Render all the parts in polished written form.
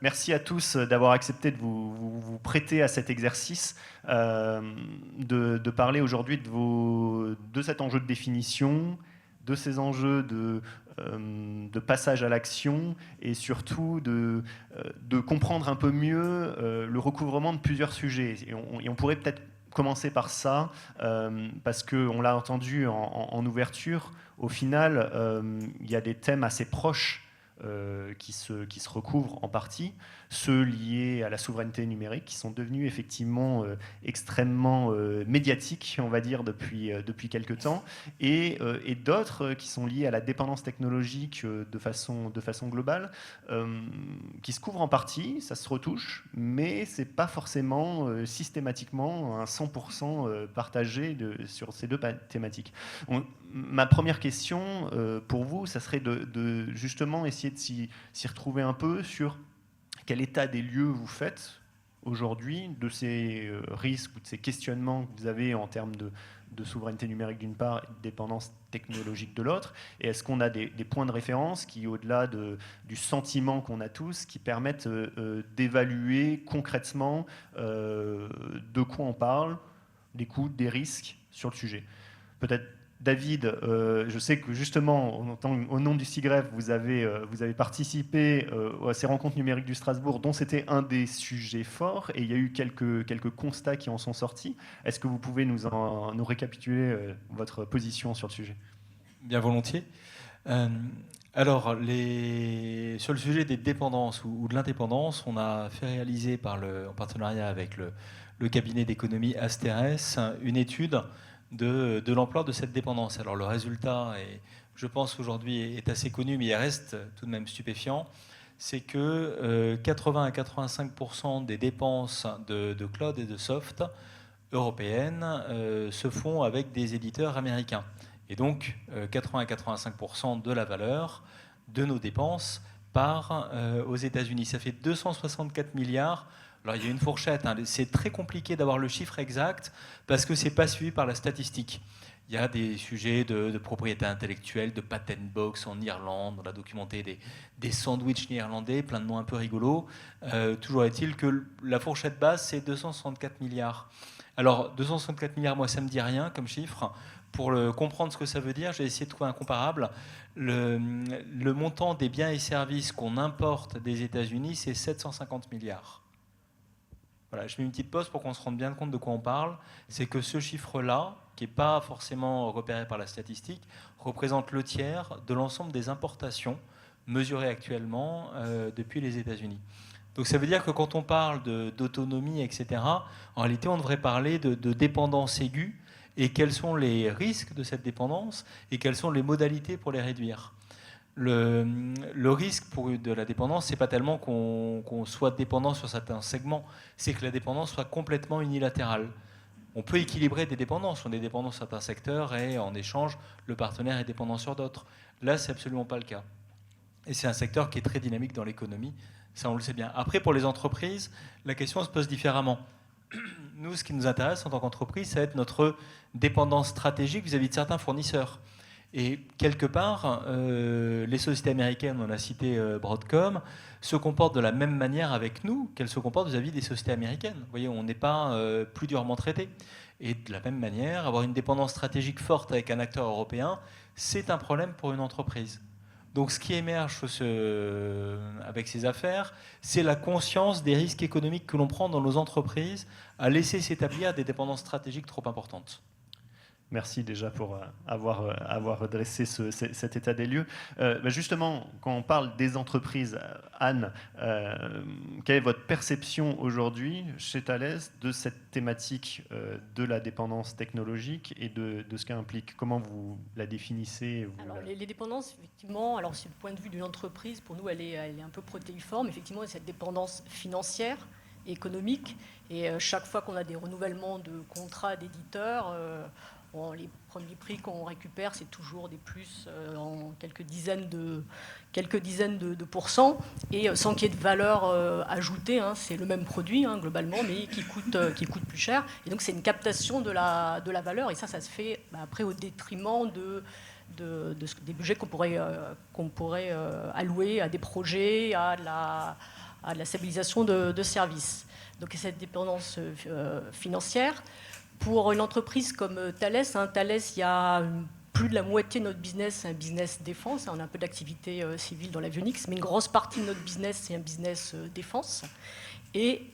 Merci à tous d'avoir accepté de vous prêter à cet exercice, de parler aujourd'hui de cet enjeu de définition, de ces enjeux de passage à l'action et surtout de comprendre un peu mieux le recouvrement de plusieurs sujets. Et on pourrait peut-être commencer par ça, parce qu'on l'a entendu en ouverture, au final, il y a des thèmes assez proches qui se recouvrent en partie, ceux liés à la souveraineté numérique, qui sont devenus effectivement extrêmement médiatiques, on va dire, depuis quelques temps, et d'autres qui sont liés à la dépendance technologique de façon globale, qui se couvrent en partie, ça se retouche, mais ce n'est pas forcément systématiquement un 100% partagé sur ces deux thématiques. Ma première question pour vous, ça serait de justement essayer de s'y retrouver un peu sur quel état des lieux vous faites aujourd'hui de ces risques ou de ces questionnements que vous avez en termes de souveraineté numérique d'une part et de dépendance technologique de l'autre. Et est-ce qu'on a des points de référence qui, au-delà du sentiment qu'on a tous, qui permettent d'évaluer concrètement de quoi on parle, des coûts, des risques sur le sujet? Peut-être David, je sais que justement, au nom du CIGREF, vous avez participé à ces rencontres numériques du Strasbourg, dont c'était un des sujets forts, et il y a eu quelques constats qui en sont sortis. Est-ce que vous pouvez nous récapituler votre position sur le sujet? Bien volontiers. Alors, sur le sujet des dépendances ou de l'indépendance, on a fait réaliser en partenariat avec le cabinet d'économie Asteres une étude de l'ampleur de cette dépendance. Alors le résultat, je pense aujourd'hui, est assez connu, mais il reste tout de même stupéfiant. C'est que 80 à 85% des dépenses de cloud et de soft européennes se font avec des éditeurs américains. Et donc 80 à 85% de la valeur de nos dépenses part aux États-Unis. Ça fait 264 milliards. Alors il y a une fourchette, hein. C'est très compliqué d'avoir le chiffre exact parce que ce n'est pas suivi par la statistique. Il y a des sujets de propriété intellectuelle, de patent box en Irlande, on a documenté des sandwichs néerlandais, plein de noms un peu rigolos. Toujours est-il que la fourchette basse, c'est 264 milliards. Alors 264 milliards, moi ça ne me dit rien comme chiffre. Pour comprendre ce que ça veut dire, j'ai essayé de trouver un comparable. Le montant des biens et services qu'on importe des États-Unis, c'est 750 milliards. Voilà, je mets une petite pause pour qu'on se rende bien compte de quoi on parle. C'est que ce chiffre-là, qui n'est pas forcément repéré par la statistique, représente le tiers de l'ensemble des importations mesurées actuellement depuis les États-Unis. Donc ça veut dire que quand on parle d'autonomie, etc., en réalité, on devrait parler de dépendance aiguë et quels sont les risques de cette dépendance et quelles sont les modalités pour les réduire. Le risque de la dépendance, c'est pas tellement qu'on soit dépendant sur certains segments, c'est que la dépendance soit complètement unilatérale. On peut équilibrer des dépendances, on est dépendant sur certains secteurs et en échange, le partenaire est dépendant sur d'autres. Là, c'est absolument pas le cas. Et c'est un secteur qui est très dynamique dans l'économie, ça on le sait bien. Après, pour les entreprises, la question se pose différemment. Nous, ce qui nous intéresse en tant qu'entreprise, ça va être notre dépendance stratégique vis-à-vis de certains fournisseurs. Et quelque part, les sociétés américaines, on a cité Broadcom, se comportent de la même manière avec nous qu'elles se comportent vis-à-vis des sociétés américaines. Vous voyez, on n'est pas plus durement traité. Et de la même manière, avoir une dépendance stratégique forte avec un acteur européen, c'est un problème pour une entreprise. Donc ce qui émerge avec ces affaires, c'est la conscience des risques économiques que l'on prend dans nos entreprises à laisser s'établir des dépendances stratégiques trop importantes. Merci déjà pour avoir dressé cet état des lieux. Justement, quand on parle des entreprises, Anne, quelle est votre perception aujourd'hui chez Thales de cette thématique de la dépendance technologique et de ce qu'elle implique? Comment vous la définissez Les dépendances, effectivement, alors c'est le point de vue d'une entreprise, pour nous elle est un peu protéiforme. Effectivement, cette dépendance financière, économique, et chaque fois qu'on a des renouvellements de contrats d'éditeurs, les premiers prix qu'on récupère, c'est toujours des plus en quelques dizaines de pourcents, et sans qu'il y ait de valeur ajoutée, hein, c'est le même produit globalement, mais qui coûte plus cher. Et donc c'est une captation de la valeur, et ça se fait après au détriment des budgets qu'on pourrait allouer à des projets, à à la stabilisation de services. Donc cette dépendance financière, pour une entreprise comme Thales, Thales, il y a plus de la moitié de notre business, c'est un business défense. On a un peu d'activité civile dans l'avionics, mais une grosse partie de notre business, c'est un business défense. Et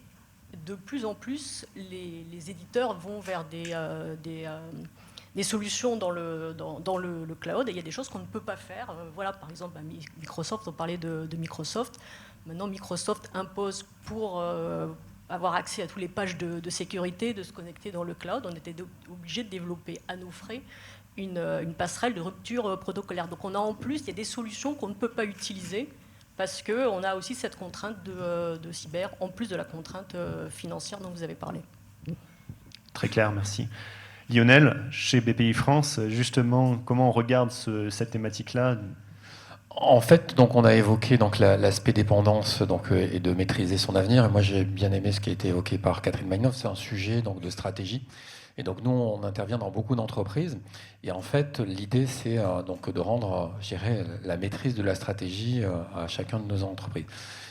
de plus en plus, les éditeurs vont vers des solutions dans le cloud, et il y a des choses qu'on ne peut pas faire. Voilà, par exemple, Microsoft, on parlait de Microsoft. Maintenant, Microsoft impose pour avoir accès à toutes les pages de sécurité, de se connecter dans le cloud. On était obligé de développer à nos frais une passerelle de rupture protocolaire. Donc on a en plus, il y a des solutions qu'on ne peut pas utiliser parce qu'on a aussi cette contrainte de cyber, en plus de la contrainte financière dont vous avez parlé. Très clair, merci. Lionel, chez BPI France, justement, comment on regarde cette thématique-là ? En fait, donc on a évoqué donc l'aspect dépendance et de maîtriser son avenir. Et moi, j'ai bien aimé ce qui a été évoqué par Catherine Magnov. C'est un sujet donc de stratégie. Et donc nous, on intervient dans beaucoup d'entreprises. Et en fait, l'idée, c'est donc de rendre, je dirais, la maîtrise de la stratégie à chacun de nos entreprises.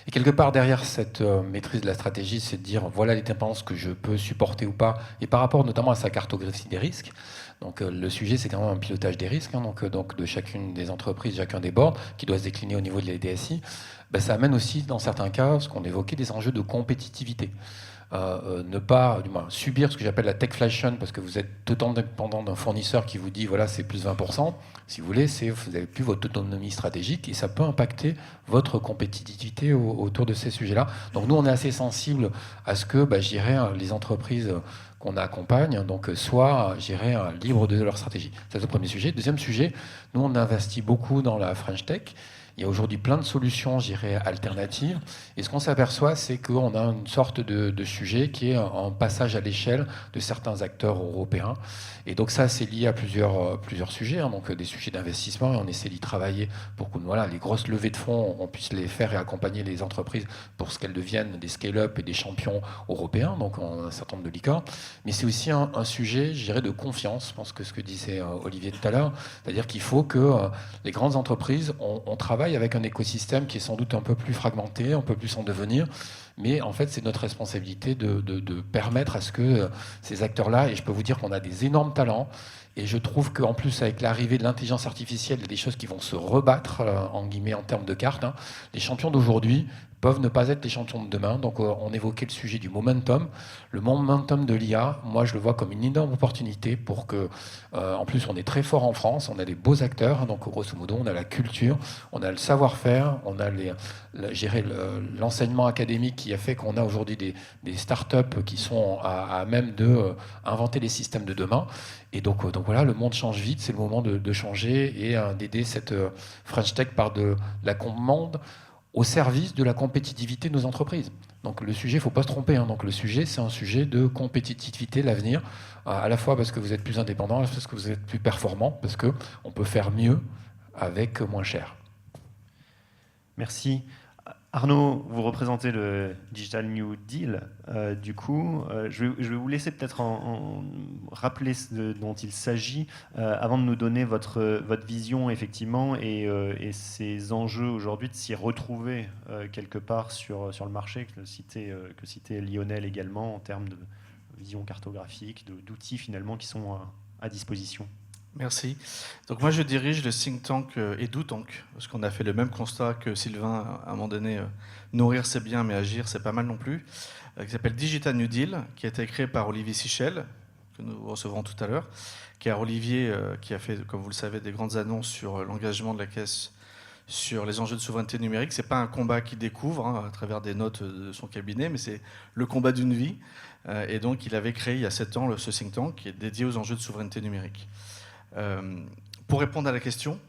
Et quelque part derrière cette maîtrise de la stratégie, c'est de dire voilà les dépendances que je peux supporter ou pas. Et par rapport notamment à sa cartographie des risques. Donc le sujet, c'est quand même un pilotage des risques, donc de chacune des entreprises, chacun des boards, qui doit se décliner au niveau de la DSI. Ben, ça amène aussi, dans certains cas, ce qu'on évoquait, des enjeux de compétitivité. Ne pas du moins, subir ce que j'appelle la techflation, parce que vous êtes totalement dépendant d'un fournisseur qui vous dit voilà c'est plus 20%, si vous voulez, vous n'avez plus votre autonomie stratégique et ça peut impacter votre compétitivité autour de ces sujets-là. Donc nous on est assez sensible à ce que je dirais, les entreprises qu'on accompagne donc soient je dirais, libres de leur stratégie. C'est le premier sujet. Deuxième sujet, nous on investit beaucoup dans la French Tech. Il y a aujourd'hui plein de solutions, je dirais, alternatives. Et ce qu'on s'aperçoit, c'est qu'on a une sorte de sujet qui est un passage à l'échelle de certains acteurs européens. Et donc ça, c'est lié à plusieurs sujets, donc des sujets d'investissement. Et on essaie d'y travailler pour que les grosses levées de fonds, on puisse les faire et accompagner les entreprises pour ce qu'elles deviennent des scale-up et des champions européens. Donc on a un certain nombre de licornes. Mais c'est aussi un sujet, je dirais, de confiance. Je pense que ce que disait Olivier tout à l'heure, c'est-à-dire qu'il faut que les grandes entreprises, on travaille avec un écosystème qui est sans doute un peu plus fragmenté, un peu plus en devenir, mais en fait c'est notre responsabilité de permettre à ce que ces acteurs-là, et je peux vous dire qu'on a des énormes talents, et je trouve qu'en plus avec l'arrivée de l'intelligence artificielle, il y a des choses qui vont se rebattre en guillemets en termes de cartes. Les champions d'aujourd'hui peuvent ne pas être les champions de demain. Donc on évoquait le sujet du momentum. Le momentum de l'IA, moi je le vois comme une énorme opportunité pour que, en plus on est très fort en France, on a des beaux acteurs, donc grosso modo on a la culture, on a le savoir-faire, on a l'enseignement académique qui a fait qu'on a aujourd'hui des startups qui sont à même de inventer les systèmes de demain. Et donc voilà, le monde change vite, c'est le moment de changer et d'aider cette French Tech par de la commande au service de la compétitivité de nos entreprises. Donc le sujet, il ne faut pas se tromper. Donc le sujet, c'est un sujet de compétitivité, l'avenir, à la fois parce que vous êtes plus indépendant, parce que vous êtes plus performant, parce qu'on peut faire mieux avec moins cher. Merci. Arnaud, vous représentez le Digital New Deal. Du coup, je vais vous laisser peut-être rappeler ce dont il s'agit avant de nous donner votre vision, effectivement, et ces enjeux aujourd'hui de s'y retrouver quelque part sur le marché, que citait Lionel également, en termes de vision cartographique, d'outils finalement qui sont à disposition. Merci. Donc moi je dirige le think tank EduTank, parce qu'on a fait le même constat que Sylvain à un moment donné, nourrir c'est bien mais agir c'est pas mal non plus, qui s'appelle Digital New Deal, qui a été créé par Olivier Sichel, que nous recevrons tout à l'heure, car Olivier qui a fait, comme vous le savez, des grandes annonces sur l'engagement de la Caisse sur les enjeux de souveraineté numérique. C'est pas un combat qu'il découvre à travers des notes de son cabinet, mais c'est le combat d'une vie. Et donc il avait créé il y a 7 ans ce think tank qui est dédié aux enjeux de souveraineté numérique. Pour répondre à la question,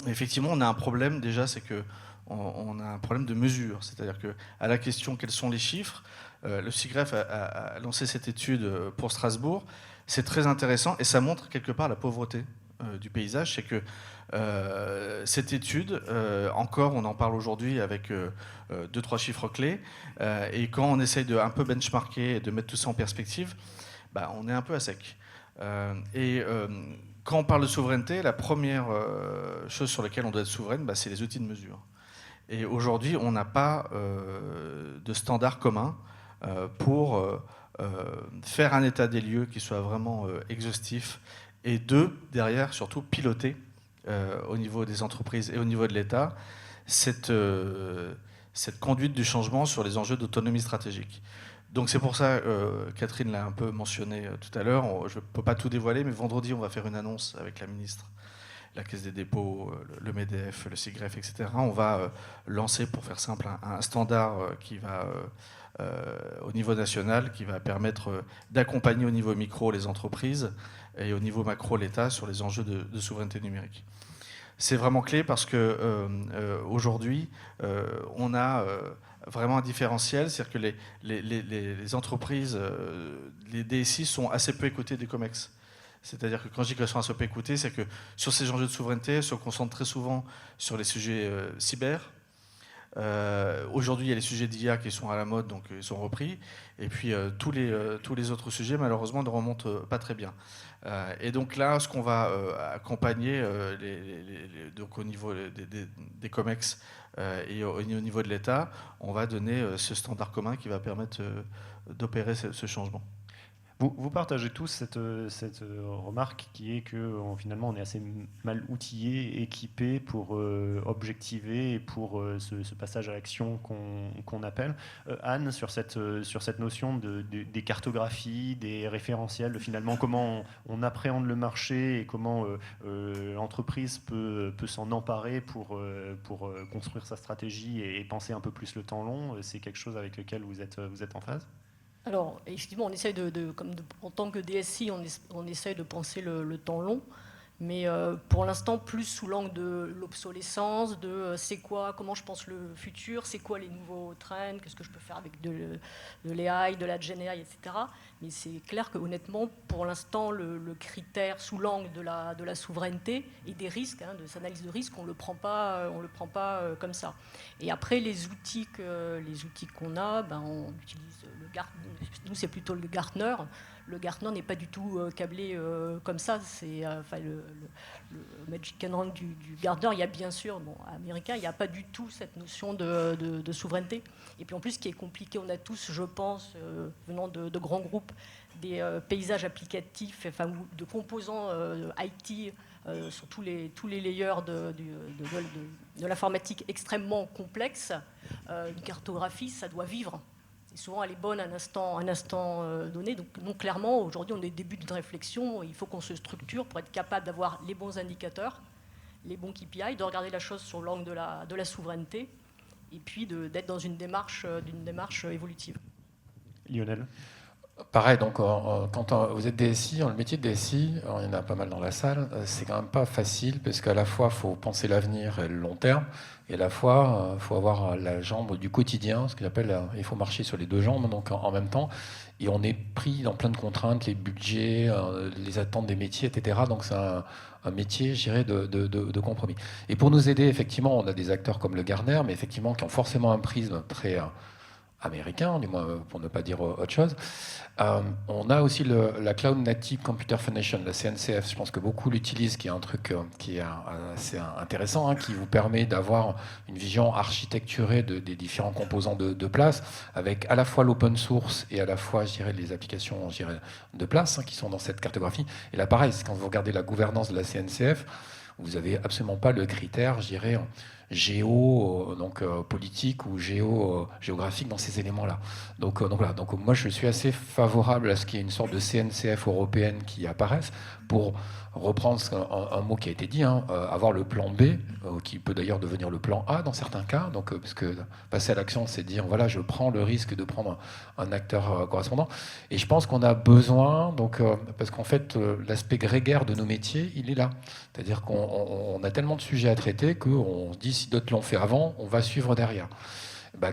effectivement, on a un problème déjà, c'est qu'on a un problème de mesure. C'est-à-dire qu'à la question quels sont les chiffres, le SIGREF a lancé cette étude pour Strasbourg. C'est très intéressant et ça montre quelque part la pauvreté du paysage. C'est que cette étude, encore, on en parle aujourd'hui avec 2-3 chiffres clés. Et quand on essaye de un peu benchmarker et de mettre tout ça en perspective, on est un peu à sec. Quand on parle de souveraineté, la première chose sur laquelle on doit être souveraine, c'est les outils de mesure. Et aujourd'hui, on n'a pas de standard commun pour faire un état des lieux qui soit vraiment exhaustif et derrière, surtout, piloter au niveau des entreprises et au niveau de l'État cette conduite du changement sur les enjeux d'autonomie stratégique. Donc c'est pour ça, Catherine l'a un peu mentionné tout à l'heure, je ne peux pas tout dévoiler, mais vendredi, on va faire une annonce avec la ministre, la Caisse des dépôts, le MEDEF, le SIGREF, etc. On va lancer, pour faire simple, un standard qui va, au niveau national, qui va permettre d'accompagner au niveau micro les entreprises et au niveau macro l'État sur les enjeux de souveraineté numérique. C'est vraiment clé parce qu'aujourd'hui, on a vraiment un différentiel, c'est-à-dire que les entreprises, les DSI sont assez peu écoutées des COMEX. C'est-à-dire que quand je dis qu'elles sont assez peu écoutées, c'est que sur ces enjeux de souveraineté, elles se concentrent très souvent sur les sujets cyber. Aujourd'hui, il y a les sujets d'IA qui sont à la mode, donc ils sont repris. Et puis tous les autres sujets, malheureusement, ne remontent pas très bien. Et donc là, ce qu'on va accompagner donc au niveau des COMEX et au niveau de l'État, on va donner ce standard commun qui va permettre d'opérer ce changement. Vous partagez tous cette remarque qui est que finalement on est assez mal outillé, équipé pour objectiver et pour ce passage à l'action qu'on appelle. Anne, sur cette notion des cartographies, des référentiels, finalement comment on appréhende le marché et comment l'entreprise peut s'en emparer pour construire sa stratégie et penser un peu plus le temps long, c'est quelque chose avec lequel vous êtes en phase ? Alors, effectivement, on essaye en tant que DSI, on essaye de penser le temps long, mais pour l'instant, plus sous l'angle de l'obsolescence, c'est quoi, comment je pense le futur, c'est quoi les nouveaux trends, qu'est-ce que je peux faire avec de l'AI, de la Gen AI, etc. Mais c'est clair que, honnêtement, pour l'instant, le critère sous l'angle de la souveraineté et des risques, de cette analyse de risque, on le prend pas comme ça. Et après, les outils qu'on a, on utilise nous, c'est plutôt le Gartner. Le Gartner n'est pas du tout câblé comme ça. C'est le Magic Quadrant du Gartner. Il y a bien sûr, américain, il n'y a pas du tout cette notion de souveraineté. Et puis en plus, ce qui est compliqué, on a tous, je pense, venant de grands groupes, des paysages applicatifs, de composants IT sur tous les layers de l'informatique extrêmement complexes. Une cartographie, ça doit vivre. Et souvent, elle est bonne à un instant donné. Donc clairement, aujourd'hui, on est au début d'une réflexion. Il faut qu'on se structure pour être capable d'avoir les bons indicateurs, les bons KPI, de regarder la chose sur l'angle de la souveraineté, et puis d'être dans une démarche évolutive. Lionel ? Pareil, donc quand vous êtes DSI, le métier de DSI, il y en a pas mal dans la salle, c'est quand même pas facile parce qu'à la fois il faut penser l'avenir et le long terme, et à la fois il faut avoir la jambe du quotidien, ce qu'il appelle, il faut marcher sur les deux jambes, donc en même temps, et on est pris dans plein de contraintes, les budgets, les attentes des métiers, etc. Donc c'est un métier, je dirais, de compromis. Et pour nous aider, effectivement, on a des acteurs comme le Gartner, mais effectivement qui ont forcément un prisme très américain, du moins pour ne pas dire autre chose. On a aussi la Cloud Native Computer Foundation, la CNCF. Je pense que beaucoup l'utilisent, qui est un truc qui est assez intéressant, qui vous permet d'avoir une vision architecturée des différents composants de place, avec à la fois l'open source et à la fois, je dirais, les applications, je dirais, de place qui sont dans cette cartographie. Et là, pareil, quand vous regardez la gouvernance de la CNCF, vous n'avez absolument pas le critère, je dirais, politique ou géographique dans ces éléments-là. Donc voilà. Donc moi, je suis assez favorable à ce qu'il y ait une sorte de CNCF européenne qui apparaisse pour reprendre un mot qui a été dit, avoir le plan B, qui peut d'ailleurs devenir le plan A dans certains cas. Donc, parce que passer à l'action, c'est dire, voilà, je prends le risque de prendre un acteur correspondant. Et je pense qu'on a besoin, parce qu'en fait, l'aspect grégaire de nos métiers, il est là. C'est-à-dire qu'on a tellement de sujets à traiter qu'on se dit, si d'autres l'ont fait avant, on va suivre derrière.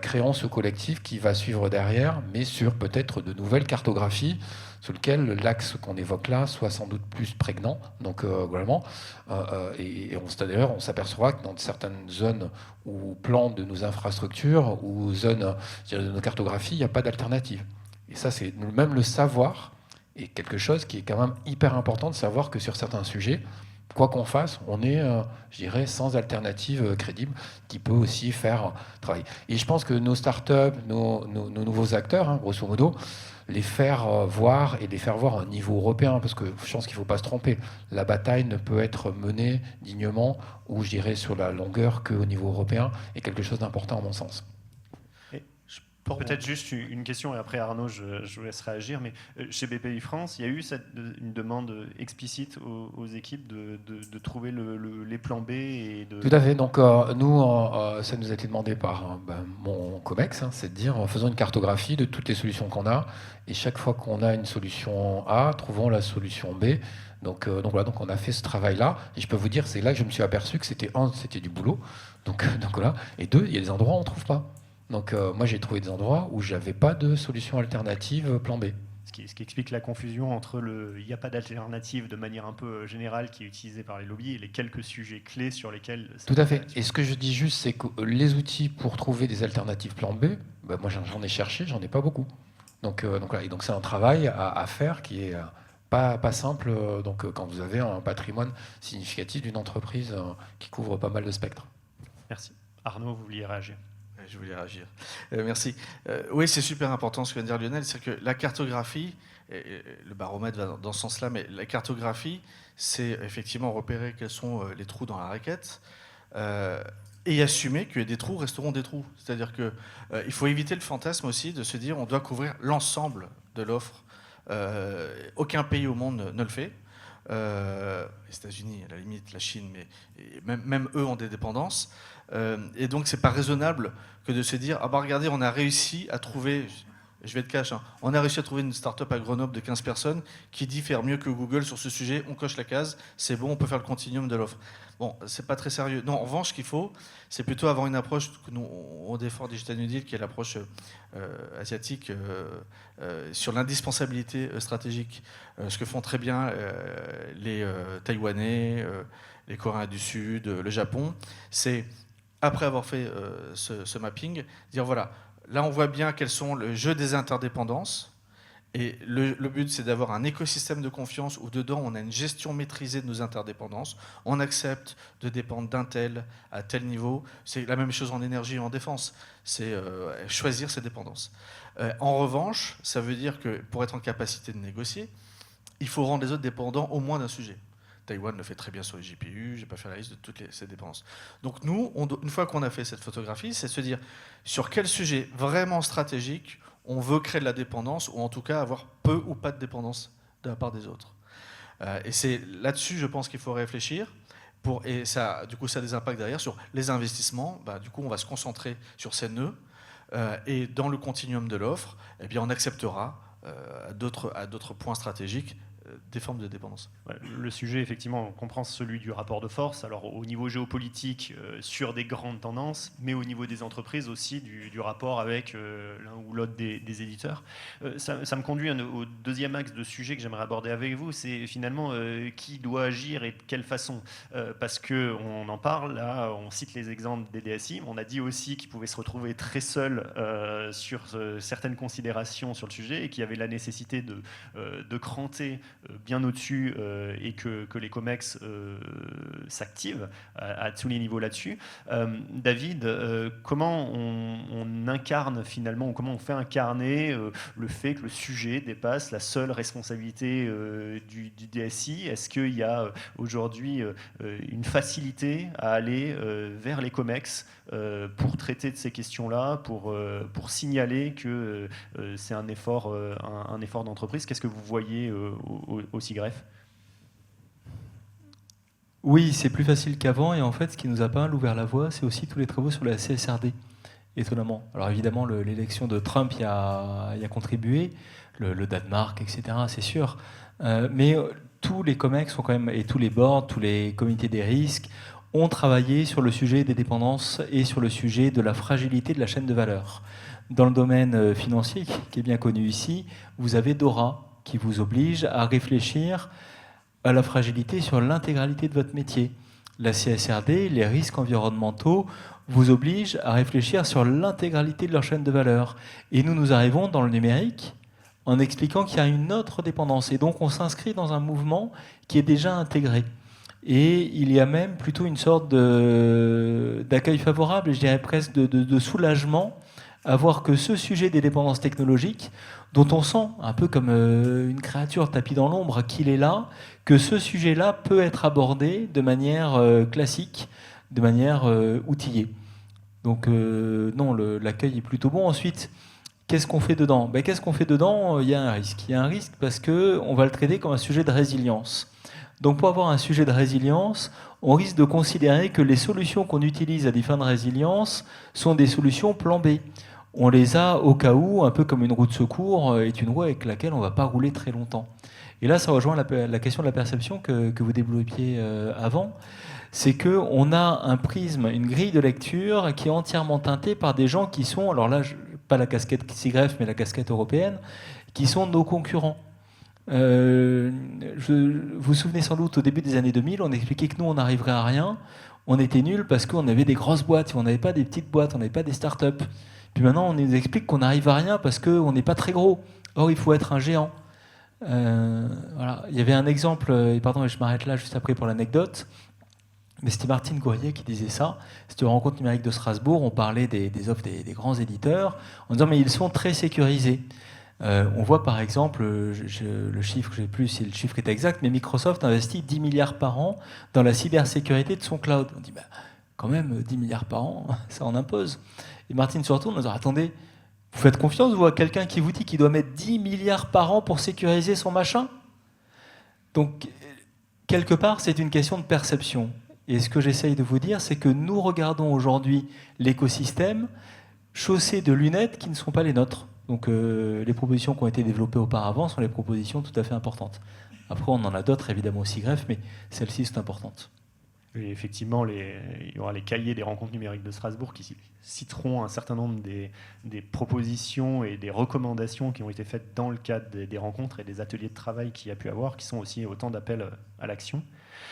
Créons ce collectif qui va suivre derrière, mais sur peut-être de nouvelles cartographies, sur lequel l'axe qu'on évoque là soit sans doute plus prégnant. Donc globalement, d'ailleurs, on s'apercevra que dans certaines zones ou plans de nos infrastructures ou zones de nos cartographies, il n'y a pas d'alternative. Et ça, c'est même le savoir est quelque chose qui est quand même hyper important de savoir que sur certains sujets, quoi qu'on fasse, on est, je dirais, sans alternative crédible qui peut aussi faire travailler. Et je pense que nos startups, nos nouveaux acteurs, hein, grosso modo, les faire voir et les faire voir à un niveau européen, parce que je pense qu'il ne faut pas se tromper. La bataille ne peut être menée dignement ou, je dirais, sur la longueur qu'au niveau européen, est quelque chose d'important à mon sens. Peut-être juste une question, et après Arnaud, je vous laisse réagir, mais chez BPI France, il y a eu une demande explicite aux équipes de trouver les plans B et de... Tout à fait. Donc nous, ça nous a été demandé par mon COMEX, hein, c'est de dire, faisons une cartographie de toutes les solutions qu'on a, et chaque fois qu'on a une solution A, trouvons la solution B. Donc voilà, donc on a fait ce travail-là, et je peux vous dire, c'est là que je me suis aperçu que c'était du boulot, donc voilà, et deux, il y a des endroits où on ne trouve pas. Donc moi j'ai trouvé des endroits où j'avais pas de solution alternative plan B. Ce qui explique la confusion entre il n'y a pas d'alternative de manière un peu générale qui est utilisée par les lobbies et les quelques sujets clés sur lesquels... Tout à fait. Et ce que je dis juste, c'est que les outils pour trouver des alternatives plan B, moi j'en ai cherché, j'en ai pas beaucoup. Donc voilà. Et donc c'est un travail à faire qui est pas simple. Donc quand vous avez un patrimoine significatif d'une entreprise qui couvre pas mal de spectres. Merci. Arnaud, vous vouliez réagir? Je voulais réagir. Merci. Oui, c'est super important ce que vient de dire Lionel, c'est que la cartographie, et le baromètre va dans ce sens-là, mais la cartographie, c'est effectivement repérer quels sont les trous dans la raquette et assumer que des trous resteront des trous. C'est-à-dire qu'il faut éviter le fantasme aussi de se dire on doit couvrir l'ensemble de l'offre. Aucun pays au monde ne le fait. Les États-Unis, à la limite, la Chine, mais même eux ont des dépendances. Et donc, c'est pas raisonnable que de se dire ah bah regardez, on a réussi à trouver, je vais être cash, hein, on a réussi à trouver une start-up à Grenoble de 15 personnes qui dit faire mieux que Google sur ce sujet, on coche la case, c'est bon, on peut faire le continuum de l'offre. Bon, c'est pas très sérieux. Non, en revanche, ce qu'il faut, c'est plutôt avoir une approche que nous, on défend Digital New Deal, qui est l'approche asiatique sur l'indispensabilité stratégique. Ce que font très bien les Taïwanais, les Coréens du Sud, le Japon, c'est, après avoir fait ce mapping, dire voilà, là on voit bien quels sont le jeu des interdépendances. Et le but, c'est d'avoir un écosystème de confiance où dedans, on a une gestion maîtrisée de nos interdépendances. On accepte de dépendre d'un tel à tel niveau. C'est la même chose en énergie et en défense. C'est choisir ses dépendances. En revanche, ça veut dire que pour être en capacité de négocier, il faut rendre les autres dépendants au moins d'un sujet. Taïwan le fait très bien sur les GPU, je n'ai pas fait la liste de toutes ces dépendances. Donc nous, une fois qu'on a fait cette photographie, c'est de se dire sur quel sujet vraiment stratégique on veut créer de la dépendance, ou en tout cas avoir peu ou pas de dépendance de la part des autres. Et c'est là-dessus, je pense qu'il faut réfléchir. Et ça, du coup, ça a des impacts derrière sur les investissements. Du coup, on va se concentrer sur ces nœuds. Et dans le continuum de l'offre, eh bien, on acceptera à d'autres points stratégiques des formes de dépendance. Le sujet, effectivement, on comprend celui du rapport de force, alors au niveau géopolitique, sur des grandes tendances, mais au niveau des entreprises aussi, du rapport avec l'un ou l'autre des éditeurs. Ça me conduit au deuxième axe de sujet que j'aimerais aborder avec vous, c'est finalement qui doit agir et de quelle façon. Parce qu'on en parle, là, on cite les exemples des DSI, on a dit aussi qu'ils pouvaient se retrouver très seuls sur certaines considérations sur le sujet et qu'il y avait la nécessité de cranter bien au-dessus et que les COMEX s'activent à tous les niveaux là-dessus. David, comment on incarne finalement, ou comment on fait incarner le fait que le sujet dépasse la seule responsabilité du DSI? Est-ce qu'il y a aujourd'hui une facilité à aller vers les COMEX pour traiter de ces questions-là, pour signaler que c'est un effort d'entreprise? Qu'est-ce que vous voyez au SIGREF? Oui, c'est plus facile qu'avant, et en fait, ce qui nous a pas mal ouvert la voie, c'est aussi tous les travaux sur la CSRD, étonnamment. Alors évidemment, l'élection de Trump y a contribué, le Danemark, etc., c'est sûr, mais tous les COMEX sont quand même, et tous les boards, tous les comités des risques, ont travaillé sur le sujet des dépendances et sur le sujet de la fragilité de la chaîne de valeur. Dans le domaine financier, qui est bien connu ici, vous avez DORA, qui vous oblige à réfléchir à la fragilité sur l'intégralité de votre métier. La CSRD, les risques environnementaux, vous obligent à réfléchir sur l'intégralité de leur chaîne de valeur. Et nous arrivons dans le numérique en expliquant qu'il y a une autre dépendance. Et donc on s'inscrit dans un mouvement qui est déjà intégré. Et il y a même plutôt une sorte d'accueil favorable, et je dirais presque de soulagement, à voir que ce sujet des dépendances technologiques, dont on sent un peu comme une créature tapie dans l'ombre qu'il est là, que ce sujet-là peut être abordé de manière classique, de manière outillée. Donc non, l'accueil est plutôt bon. Ensuite, qu'est-ce qu'on fait dedans? Qu'est-ce qu'on fait dedans? Il y a un risque. Il y a un risque parce qu'on va le traiter comme un sujet de résilience. Donc pour avoir un sujet de résilience, on risque de considérer que les solutions qu'on utilise à des fins de résilience sont des solutions plan B. On les a au cas où, un peu comme une roue de secours est une roue avec laquelle on ne va pas rouler très longtemps. Et là, ça rejoint la question de la perception que vous développiez avant. C'est qu'on a un prisme, une grille de lecture qui est entièrement teintée par des gens qui sont, alors là, pas la casquette SIGREF, mais la casquette européenne, qui sont nos concurrents. Vous vous souvenez sans doute, au début des années 2000, on expliquait que nous, on n'arriverait à rien. On était nuls parce qu'on avait des grosses boîtes, on n'avait pas des petites boîtes, on n'avait pas des startups. Puis maintenant, on nous explique qu'on n'arrive à rien parce qu'on n'est pas très gros. Or, il faut être un géant. Voilà. Il y avait un exemple, et pardon, je m'arrête là juste après pour l'anecdote, mais c'était Martine Gourrier qui disait ça. C'était aux rencontres numériques de Strasbourg, on parlait des offres des grands éditeurs, en disant mais ils sont très sécurisés. On voit par exemple, le chiffre, je ne sais plus si le chiffre est exact, mais Microsoft investit 10 milliards par an dans la cybersécurité de son cloud. On dit, quand même, 10 milliards par an, ça en impose. Et Martine se retourne en disant, attendez, vous faites confiance, vous, à quelqu'un qui vous dit qu'il doit mettre 10 milliards par an pour sécuriser son machin? Donc, quelque part, c'est une question de perception. Et ce que j'essaye de vous dire, c'est que nous regardons aujourd'hui l'écosystème chaussé de lunettes qui ne sont pas les nôtres. Donc les propositions qui ont été développées auparavant sont des propositions tout à fait importantes. Après, on en a d'autres, évidemment, aussi greffes, mais celles-ci sont importantes. Et effectivement, il y aura les cahiers des rencontres numériques de Strasbourg qui citeront un certain nombre des propositions et des recommandations qui ont été faites dans le cadre des rencontres et des ateliers de travail qu'il y a pu avoir, qui sont aussi autant d'appels à l'action.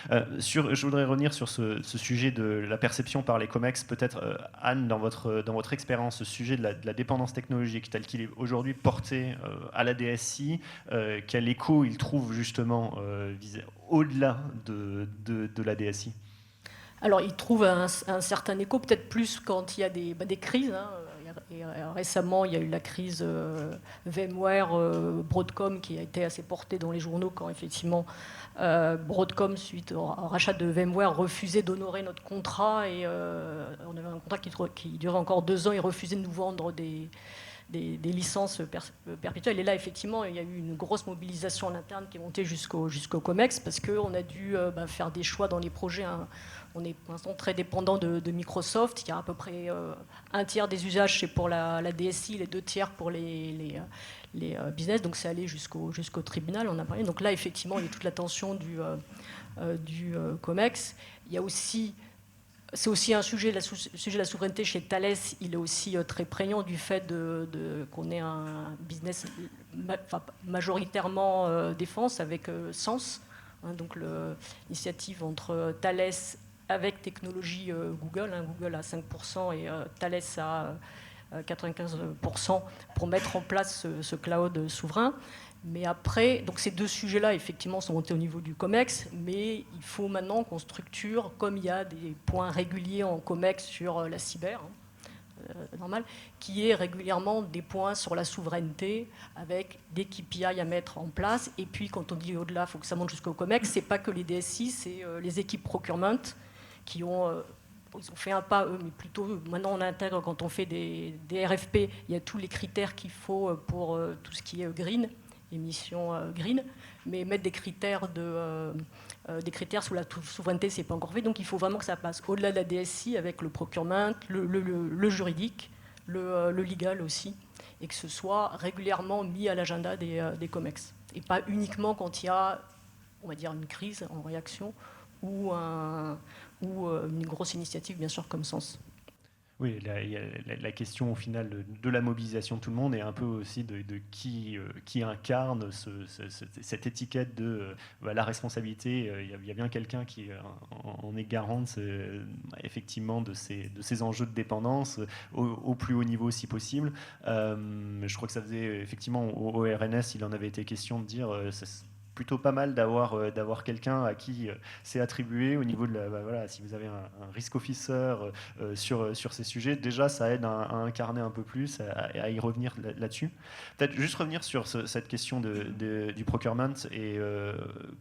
Je voudrais revenir sur ce sujet de la perception par les COMEX. Peut-être, Anne, dans votre expérience, ce sujet de la dépendance technologique tel qu'il est aujourd'hui porté à la DSI, quel écho il trouve justement au-delà de la DSI? Alors, il trouve un certain écho, peut-être plus quand il y a des crises. Et récemment, il y a eu la crise VMware, Broadcom, qui a été assez portée dans les journaux quand effectivement Broadcom, suite au rachat de VMware, refusait d'honorer notre contrat. Et on avait un contrat qui durait encore 2 ans. Ils refusaient de nous vendre des licences perpétuelles. Et là, effectivement, il y a eu une grosse mobilisation en interne qui est montée jusqu'au COMEX parce qu'on a dû faire des choix dans les projets. On est pour l'instant très dépendant de Microsoft. Il y a à peu près un tiers des usages, c'est pour la DSI, les 2 tiers pour les business. Donc c'est allé jusqu'au tribunal, on a parlé. Donc là, effectivement, il y a toute l'attention du COMEX. Il y a aussi... C'est aussi un sujet, le sujet de la souveraineté chez Thales, il est aussi très prégnant du fait qu'on ait un business majoritairement défense avec Sens. Donc l'initiative entre Thales avec technologie Google, Google à 5% et Thales à 95% pour mettre en place ce cloud souverain. Mais après, donc ces 2 sujets-là, effectivement, sont montés au niveau du COMEX, mais il faut maintenant qu'on structure, comme il y a des points réguliers en COMEX sur la cyber, normal, qui est régulièrement des points sur la souveraineté, avec des KPI à mettre en place. Et puis, quand on dit au-delà, il faut que ça monte jusqu'au COMEX, c'est pas que les DSI, c'est les équipes procurement qui ont... Ils ont fait un pas, eux, mais plutôt, maintenant on intègre, quand on fait des RFP, il y a tous les critères qu'il faut pour tout ce qui est green, émissions green, mais mettre des critères sous la souveraineté, c'est pas encore fait. Donc il faut vraiment que ça passe au-delà de la DSI avec le procurement, le juridique, le legal aussi, et que ce soit régulièrement mis à l'agenda des COMEX. Et pas uniquement quand il y a, on va dire, une crise en réaction ou une grosse initiative, bien sûr, comme Sens. Oui, la question au final de la mobilisation de tout le monde est un peu aussi de qui incarne cette étiquette de la responsabilité. Il y a bien quelqu'un qui en est garant effectivement de ces enjeux de dépendance au plus haut niveau si possible. Je crois que ça faisait effectivement au RNS, il en avait été question de dire plutôt pas mal d'avoir quelqu'un à qui c'est attribué au niveau de voilà, si vous avez un risk officer sur ces sujets, déjà ça aide à incarner un peu plus, à y revenir là-dessus. Peut-être juste revenir sur cette question du procurement et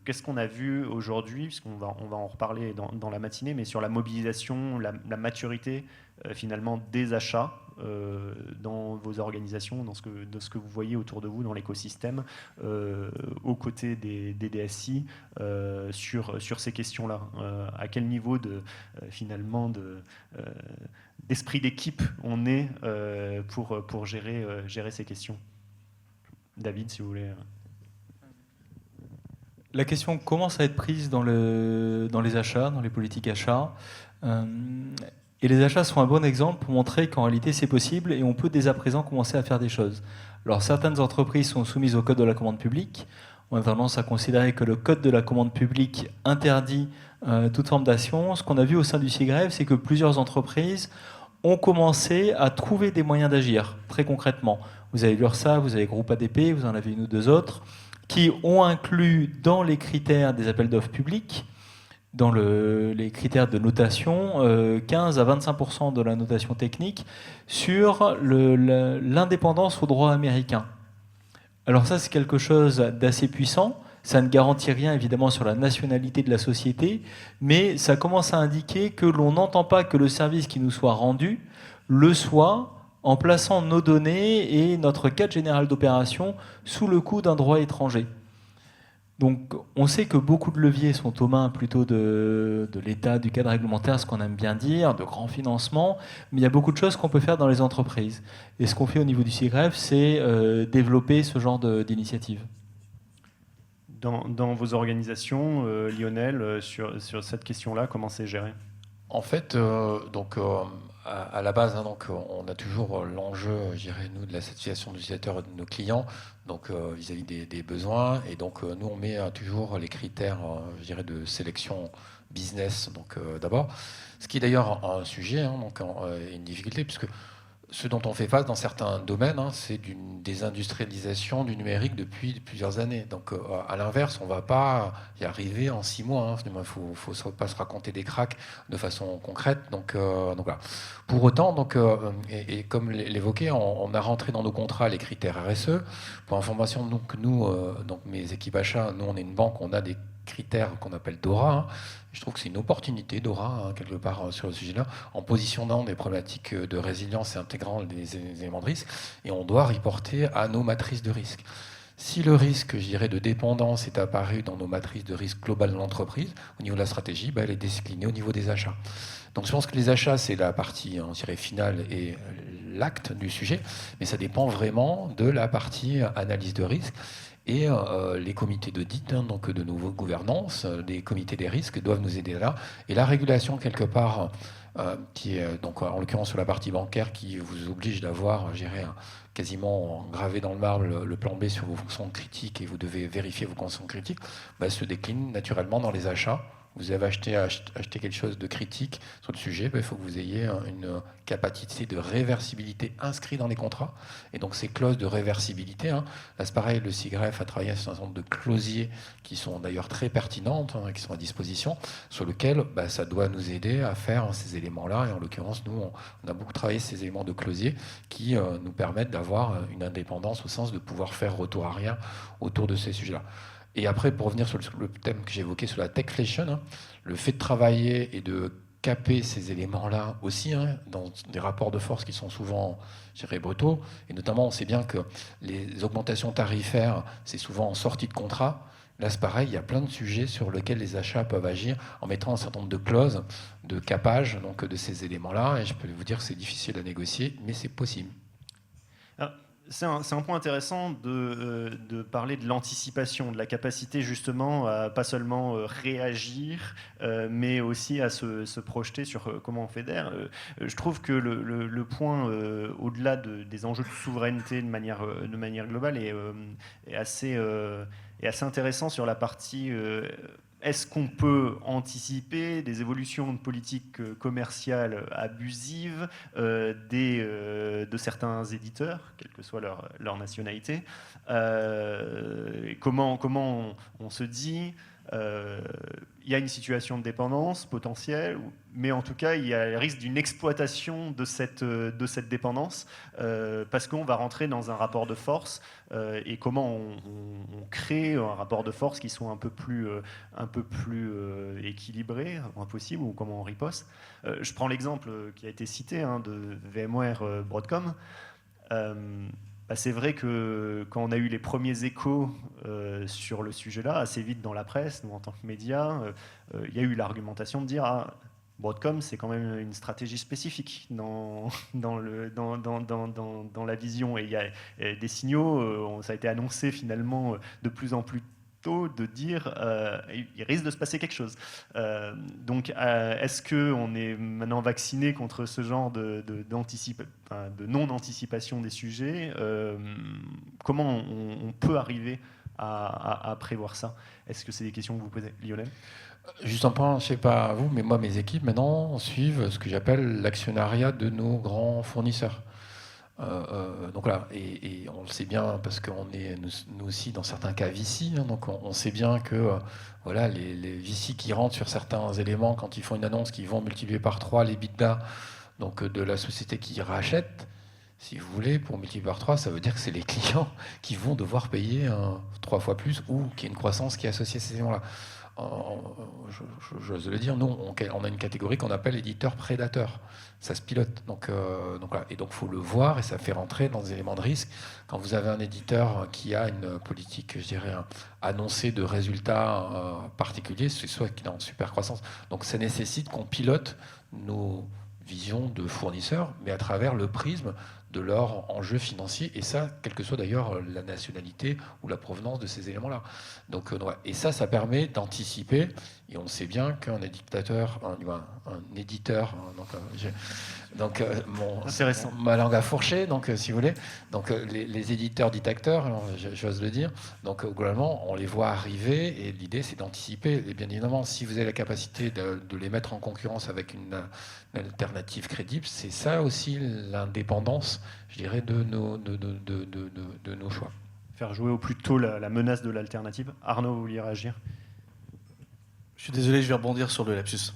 qu'est-ce qu'on a vu aujourd'hui, puisqu'on va en reparler dans la matinée, mais sur la mobilisation, la maturité finalement des achats dans vos organisations, dans ce que vous voyez autour de vous dans l'écosystème, aux côtés des DSI sur ces questions-là. À quel niveau finalement d'esprit d'équipe on est pour gérer ces questions. David, si vous voulez. La question commence à être prise dans les achats, dans les politiques achats. Et les achats sont un bon exemple pour montrer qu'en réalité c'est possible et on peut dès à présent commencer à faire des choses. Alors certaines entreprises sont soumises au code de la commande publique. On a tendance à considérer que le code de la commande publique interdit toute forme d'action. Ce qu'on a vu au sein du SIGREF, c'est que plusieurs entreprises ont commencé à trouver des moyens d'agir, très concrètement. Vous avez l'URSSAF, vous avez Groupe ADP, vous en avez une ou deux autres, qui ont inclus dans les critères des appels d'offres publics, dans les critères de notation, 15 à 25% de la notation technique sur l'indépendance au droit américain. Alors ça, c'est quelque chose d'assez puissant. Ça ne garantit rien, évidemment, sur la nationalité de la société, mais ça commence à indiquer que l'on n'entend pas que le service qui nous soit rendu le soit en plaçant nos données et notre cadre général d'opération sous le coup d'un droit étranger. Donc on sait que beaucoup de leviers sont aux mains plutôt de l'État, du cadre réglementaire, ce qu'on aime bien dire, de grands financements, mais il y a beaucoup de choses qu'on peut faire dans les entreprises. Et ce qu'on fait au niveau du SIGREF, c'est développer ce genre d'initiatives. Dans vos organisations, Lionel, sur cette question-là, comment c'est géré ? En fait, à la base, donc, on a toujours l'enjeu, je dirais, nous, de la satisfaction de l'utilisateur et de nos clients, donc vis-à-vis des besoins. Et donc, nous, on met toujours les critères, je dirais, de sélection business, donc d'abord. Ce qui est d'ailleurs un sujet, donc une difficulté, puisque ce dont on fait face dans certains domaines, c'est d'une désindustrialisation du numérique depuis plusieurs années. Donc, à l'inverse, on ne va pas y arriver en 6 mois. Il ne faut pas se raconter des cracks de façon concrète. Donc voilà. Pour autant, et comme l'évoquait, on a rentré dans nos contrats les critères RSE. Pour information, donc nous, mes équipes achats, nous, on est une banque, on a des critères qu'on appelle DORA. Je trouve que c'est une opportunité, DORA, quelque part, sur le sujet-là, en positionnant des problématiques de résilience et intégrant des éléments de risque, et on doit reporter à nos matrices de risque. Si le risque, je dirais, de dépendance est apparu dans nos matrices de risque globales de l'entreprise, au niveau de la stratégie, elle est déclinée au niveau des achats. Donc je pense que les achats, c'est la partie, on dirait, finale et l'acte du sujet, mais ça dépend vraiment de la partie analyse de risque. Et les comités d'audit, donc de nouveau gouvernance, les comités des risques doivent nous aider là. Et la régulation, quelque part, qui est donc en l'occurrence sur la partie bancaire, qui vous oblige d'avoir, je dirais, quasiment gravé dans le marbre le plan B sur vos fonctions critiques et vous devez vérifier vos fonctions critiques, se décline naturellement dans les achats. Vous avez acheté quelque chose de critique sur le sujet, il faut que vous ayez une capacité de réversibilité inscrite dans les contrats. Et donc ces clauses de réversibilité, là c'est pareil, le SIGREF a travaillé sur un certain nombre de clausiers qui sont d'ailleurs très pertinentes, qui sont à disposition, sur lesquels ça doit nous aider à faire ces éléments-là. Et en l'occurrence, nous, on a beaucoup travaillé ces éléments de clausiers qui nous permettent d'avoir une indépendance au sens de pouvoir faire retour arrière autour de ces sujets-là. Et après, pour revenir sur le thème que j'ai évoqué sur la techflation, le fait de travailler et de caper ces éléments-là aussi, dans des rapports de force qui sont souvent, je dirais, brutaux, et notamment on sait bien que les augmentations tarifaires, c'est souvent en sortie de contrat. Là, c'est pareil, il y a plein de sujets sur lesquels les achats peuvent agir en mettant un certain nombre de clauses de capage donc, de ces éléments-là, et je peux vous dire que c'est difficile à négocier, mais c'est possible. C'est un point intéressant de parler de l'anticipation, de la capacité justement à pas seulement réagir, mais aussi à se projeter sur comment on fédère. Je trouve que le point, au-delà des enjeux de souveraineté de manière globale, est assez intéressant sur la partie est-ce qu'on peut anticiper des évolutions de politique commerciale abusives de certains éditeurs, quelle que soit leur nationalité? Comment on se dit il y a une situation de dépendance potentielle, mais en tout cas, il y a le risque d'une exploitation de cette dépendance, parce qu'on va rentrer dans un rapport de force, et comment on crée un rapport de force qui soit un peu plus équilibré, impossible, ou comment on riposte. Je prends l'exemple qui a été cité de VMware Broadcom. C'est vrai que quand on a eu les premiers échos sur le sujet-là, assez vite dans la presse, nous en tant que médias, il y a eu l'argumentation de dire Broadcom, c'est quand même une stratégie spécifique dans la vision. Et il y a des signaux, ça a été annoncé finalement de plus en plus tôt, de dire il risque de se passer quelque chose. Donc, est-ce qu'on est maintenant vacciné contre ce genre de non-anticipation des sujets? Comment on peut arriver à prévoir ça? Est-ce que c'est des questions que vous posez, Lionel? Juste un point, je ne sais pas vous, mais moi, mes équipes, maintenant, suivent ce que j'appelle l'actionnariat de nos grands fournisseurs. Donc là, et on le sait bien, parce qu'on est, nous aussi, dans certains cas, VC, donc on sait bien que voilà, les VC qui rentrent sur certains éléments, quand ils font une annonce, qu'ils vont multiplier par 3 les EBITDA donc, de la société qui rachète. Si vous voulez, pour multiplier par 3, ça veut dire que c'est les clients qui vont devoir payer 3 fois plus, ou qu'il y a une croissance qui est associée à ces éléments-là. J'ose le dire, nous, on a une catégorie qu'on appelle éditeur prédateur. Ça se pilote. Donc voilà. Et donc, il faut le voir, et ça fait rentrer dans des éléments de risque. Quand vous avez un éditeur qui a une politique, je dirais, annoncée de résultats particuliers, c'est soit qu'il est en super croissance. Donc, ça nécessite qu'on pilote nos visions de fournisseurs, mais à travers le prisme de leur enjeu financier, et ça, quelle que soit d'ailleurs la nationalité ou la provenance de ces éléments-là. Donc, et ça permet d'anticiper, et on sait bien qu'un éditeur, un éditeur, intéressant. Ma langue a fourché, donc si vous voulez, donc les éditeurs dits acteurs, j'ose le dire, donc globalement, on les voit arriver, et l'idée c'est d'anticiper, et bien évidemment, si vous avez la capacité de les mettre en concurrence avec une alternative crédible, c'est ça aussi l'indépendance, je dirais, de nos choix. Faire jouer au plus tôt la menace de l'alternative. Arnaud, vous vouliez réagir? Je suis désolé, je vais rebondir sur le lapsus.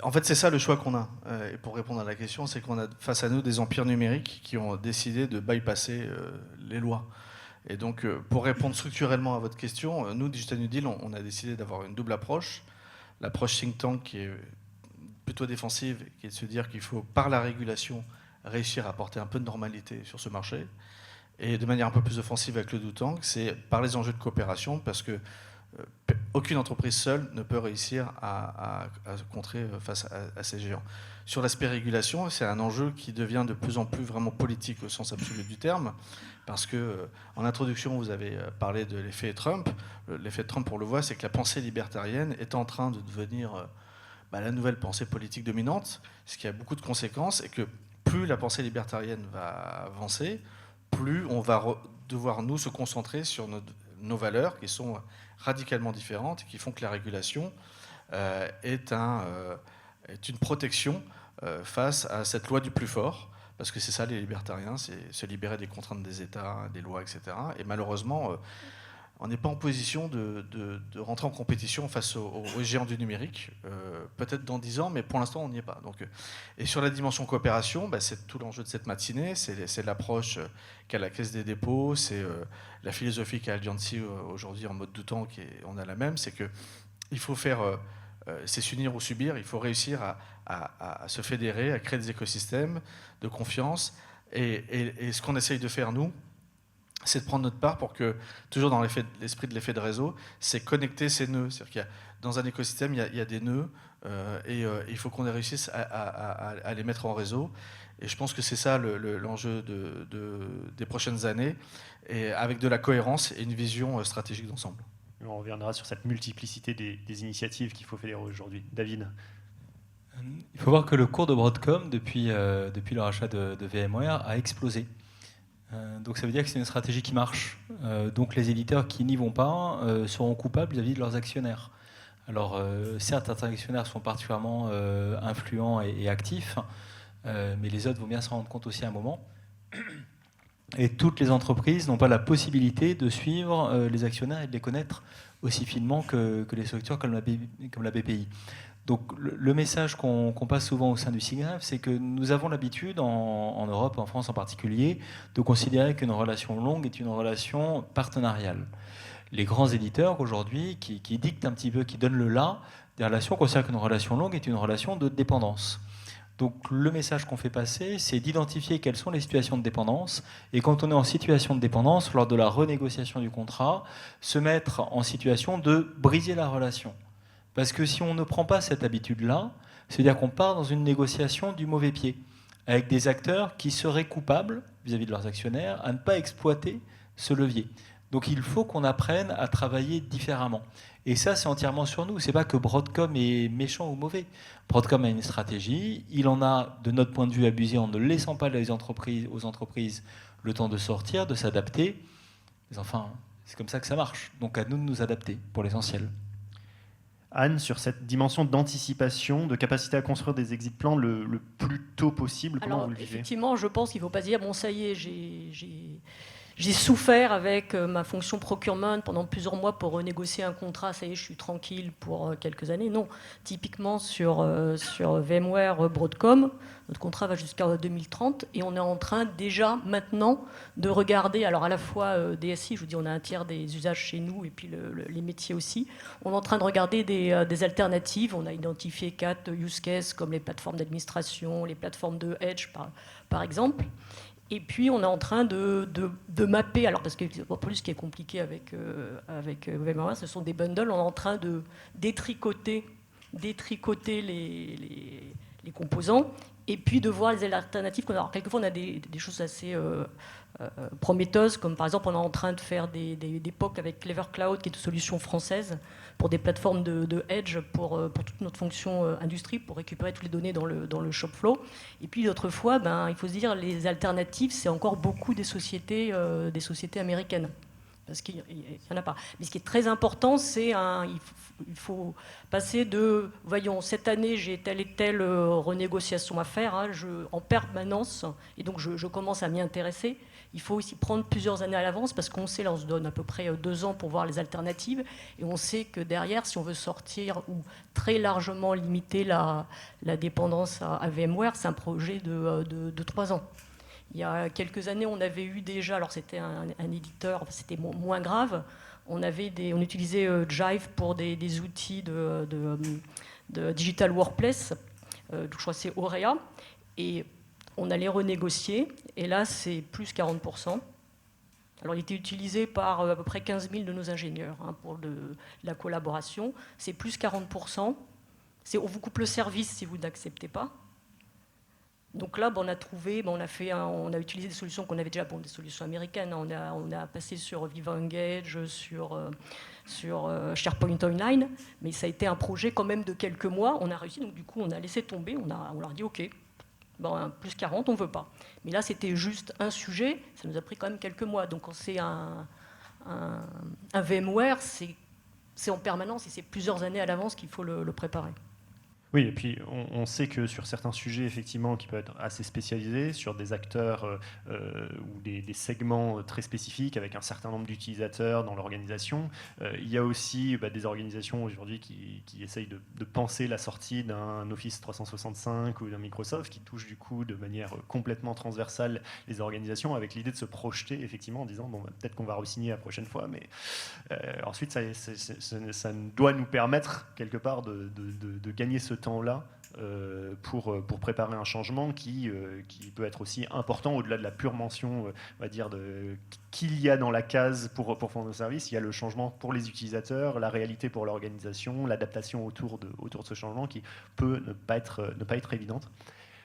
En fait, c'est ça le choix qu'on a. Et pour répondre à la question, c'est qu'on a face à nous des empires numériques qui ont décidé de bypasser les lois. Et donc, pour répondre structurellement à votre question, nous, Digital New Deal, on a décidé d'avoir une double approche. L'approche think tank qui est plutôt défensive, qui est de se dire qu'il faut, par la régulation, réussir à apporter un peu de normalité sur ce marché. Et de manière un peu plus offensive avec le do tank, c'est par les enjeux de coopération, parce que aucune entreprise seule ne peut réussir à contrer face à ces géants. Sur l'aspect régulation, c'est un enjeu qui devient de plus en plus vraiment politique au sens absolu du terme, parce que en introduction, vous avez parlé de l'effet Trump. L'effet de Trump, on le voit, c'est que la pensée libertarienne est en train de devenir la nouvelle pensée politique dominante, ce qui a beaucoup de conséquences, et que plus la pensée libertarienne va avancer, plus on va devoir nous se concentrer sur nos valeurs qui sont radicalement différentes et qui font que la régulation est une protection face à cette loi du plus fort, parce que c'est ça les libertariens, c'est se libérer des contraintes des États, des lois, etc. Et malheureusement, on n'est pas en position de rentrer en compétition face aux géants du numérique, peut-être dans 10 ans, mais pour l'instant, on n'y est pas. Donc, et sur la dimension coopération, c'est tout l'enjeu de cette matinée, c'est l'approche qu'a la Caisse des dépôts, c'est la philosophie qu'a Allianz aujourd'hui en mode do tank, et on a la même, c'est qu'il faut faire, c'est s'unir ou subir, il faut réussir à se fédérer, à créer des écosystèmes de confiance, et ce qu'on essaye de faire, nous, c'est de prendre notre part pour que, toujours dans l'esprit de l'effet de réseau, c'est connecter ces nœuds. C'est-à-dire qu'il y a, dans un écosystème, il y a des nœuds, et il faut qu'on réussisse à les mettre en réseau. Et je pense que c'est ça l'enjeu des prochaines années, et avec de la cohérence et une vision stratégique d'ensemble. On reviendra sur cette multiplicité des initiatives qu'il faut fédérer aujourd'hui. David? Il faut voir que le cours de Broadcom, depuis le rachat de VMware, a explosé. Donc ça veut dire que c'est une stratégie qui marche. Donc les éditeurs qui n'y vont pas seront coupables vis-à-vis de leurs actionnaires. Alors, certes, certains actionnaires sont particulièrement influents et actifs, mais les autres vont bien s'en rendre compte aussi à un moment. Et toutes les entreprises n'ont pas la possibilité de suivre les actionnaires et de les connaître aussi finement que les structures comme la BPI. Donc le message qu'on passe souvent au sein du SIGRAPH, c'est que nous avons l'habitude, en Europe, en France en particulier, de considérer qu'une relation longue est une relation partenariale. Les grands éditeurs aujourd'hui, qui dictent un petit peu, qui donnent le là, des relations considèrent qu'une relation longue est une relation de dépendance. Donc le message qu'on fait passer, c'est d'identifier quelles sont les situations de dépendance, et quand on est en situation de dépendance, lors de la renégociation du contrat, se mettre en situation de briser la relation. Parce que si on ne prend pas cette habitude-là, c'est-à-dire qu'on part dans une négociation du mauvais pied, avec des acteurs qui seraient coupables, vis-à-vis de leurs actionnaires, à ne pas exploiter ce levier. Donc il faut qu'on apprenne à travailler différemment. Et ça, c'est entièrement sur nous. Ce n'est pas que Broadcom est méchant ou mauvais. Broadcom a une stratégie. Il en a, de notre point de vue, abusé en ne laissant pas aux entreprises le temps de sortir, de s'adapter. Mais enfin, c'est comme ça que ça marche. Donc à nous de nous adapter, pour l'essentiel. Anne, sur cette dimension d'anticipation, de capacité à construire des exit plans le plus tôt possible, comment vous le vivez ? Effectivement, je pense qu'il ne faut pas se dire, bon, ça y est, j'ai souffert avec ma fonction procurement pendant plusieurs mois pour renégocier un contrat, ça y est, je suis tranquille pour quelques années. Non, typiquement sur VMware Broadcom, notre contrat va jusqu'à 2030 et on est en train déjà maintenant de regarder, alors à la fois DSI, je vous dis, on a un tiers des usages chez nous et puis les métiers aussi, on est en train de regarder des alternatives, on a identifié 4 use cases comme les plateformes d'administration, les plateformes de Edge par exemple. Et puis, on est en train de mapper, alors parce que plus ce qui est compliqué avec VMware, ce sont des bundles, on est en train de détricoter les composants, et puis de voir les alternatives. Alors, quelquefois, on a des choses assez prometteuses, comme par exemple, on est en train de faire des POC avec Clever Cloud, qui est une solution française, pour des plateformes de Edge, pour toute notre fonction industrie, pour récupérer toutes les données dans le shop floor. Et puis, d'autres fois, il faut se dire, les alternatives, c'est encore beaucoup des sociétés américaines. Parce qu'il n'y en a pas. Mais ce qui est très important, c'est il faut passer de, voyons, cette année, j'ai telle et telle renégociation à faire en permanence, et donc je commence à m'y intéresser. Il faut aussi prendre plusieurs années à l'avance, parce qu'on sait, là, on se donne à peu près 2 ans pour voir les alternatives, et on sait que derrière, si on veut sortir ou très largement limiter la dépendance à VMware, c'est un projet de 3 ans. Il y a quelques années, on avait eu déjà, alors c'était un éditeur, c'était moins grave, on utilisait Jive pour des outils de digital workplace, je crois que c'est Aurea, et on allait renégocier, et là c'est plus 40%. Alors il était utilisé par à peu près 15 000 de nos ingénieurs pour la collaboration, c'est plus 40%, on vous coupe le service si vous n'acceptez pas. Donc là, on a utilisé des solutions qu'on avait déjà, des solutions américaines. On a passé sur Viva Engage, sur SharePoint Online, mais ça a été un projet quand même de quelques mois. On a réussi, donc du coup, on a laissé tomber. On leur a dit OK, plus 40, on ne veut pas. Mais là, c'était juste un sujet. Ça nous a pris quand même quelques mois. Donc, quand c'est un VMware, c'est en permanence et c'est plusieurs années à l'avance qu'il faut le préparer. Oui, et puis on sait que sur certains sujets, effectivement, qui peuvent être assez spécialisés, sur des acteurs ou des segments très spécifiques, avec un certain nombre d'utilisateurs dans l'organisation, il y a aussi des organisations aujourd'hui qui essayent de penser la sortie d'un Office 365 ou d'un Microsoft, qui touche du coup de manière complètement transversale les organisations, avec l'idée de se projeter, effectivement, en disant, peut-être qu'on va re-signer la prochaine fois, mais ensuite, ça doit nous permettre, quelque part, de gagner ce temps-là pour préparer un changement qui peut être aussi important au-delà de la pure mention, on va dire, qu'il y a dans la case pour fournir nos services. Il y a le changement pour les utilisateurs, la réalité pour l'organisation, l'adaptation autour de ce changement qui peut ne pas être évidente.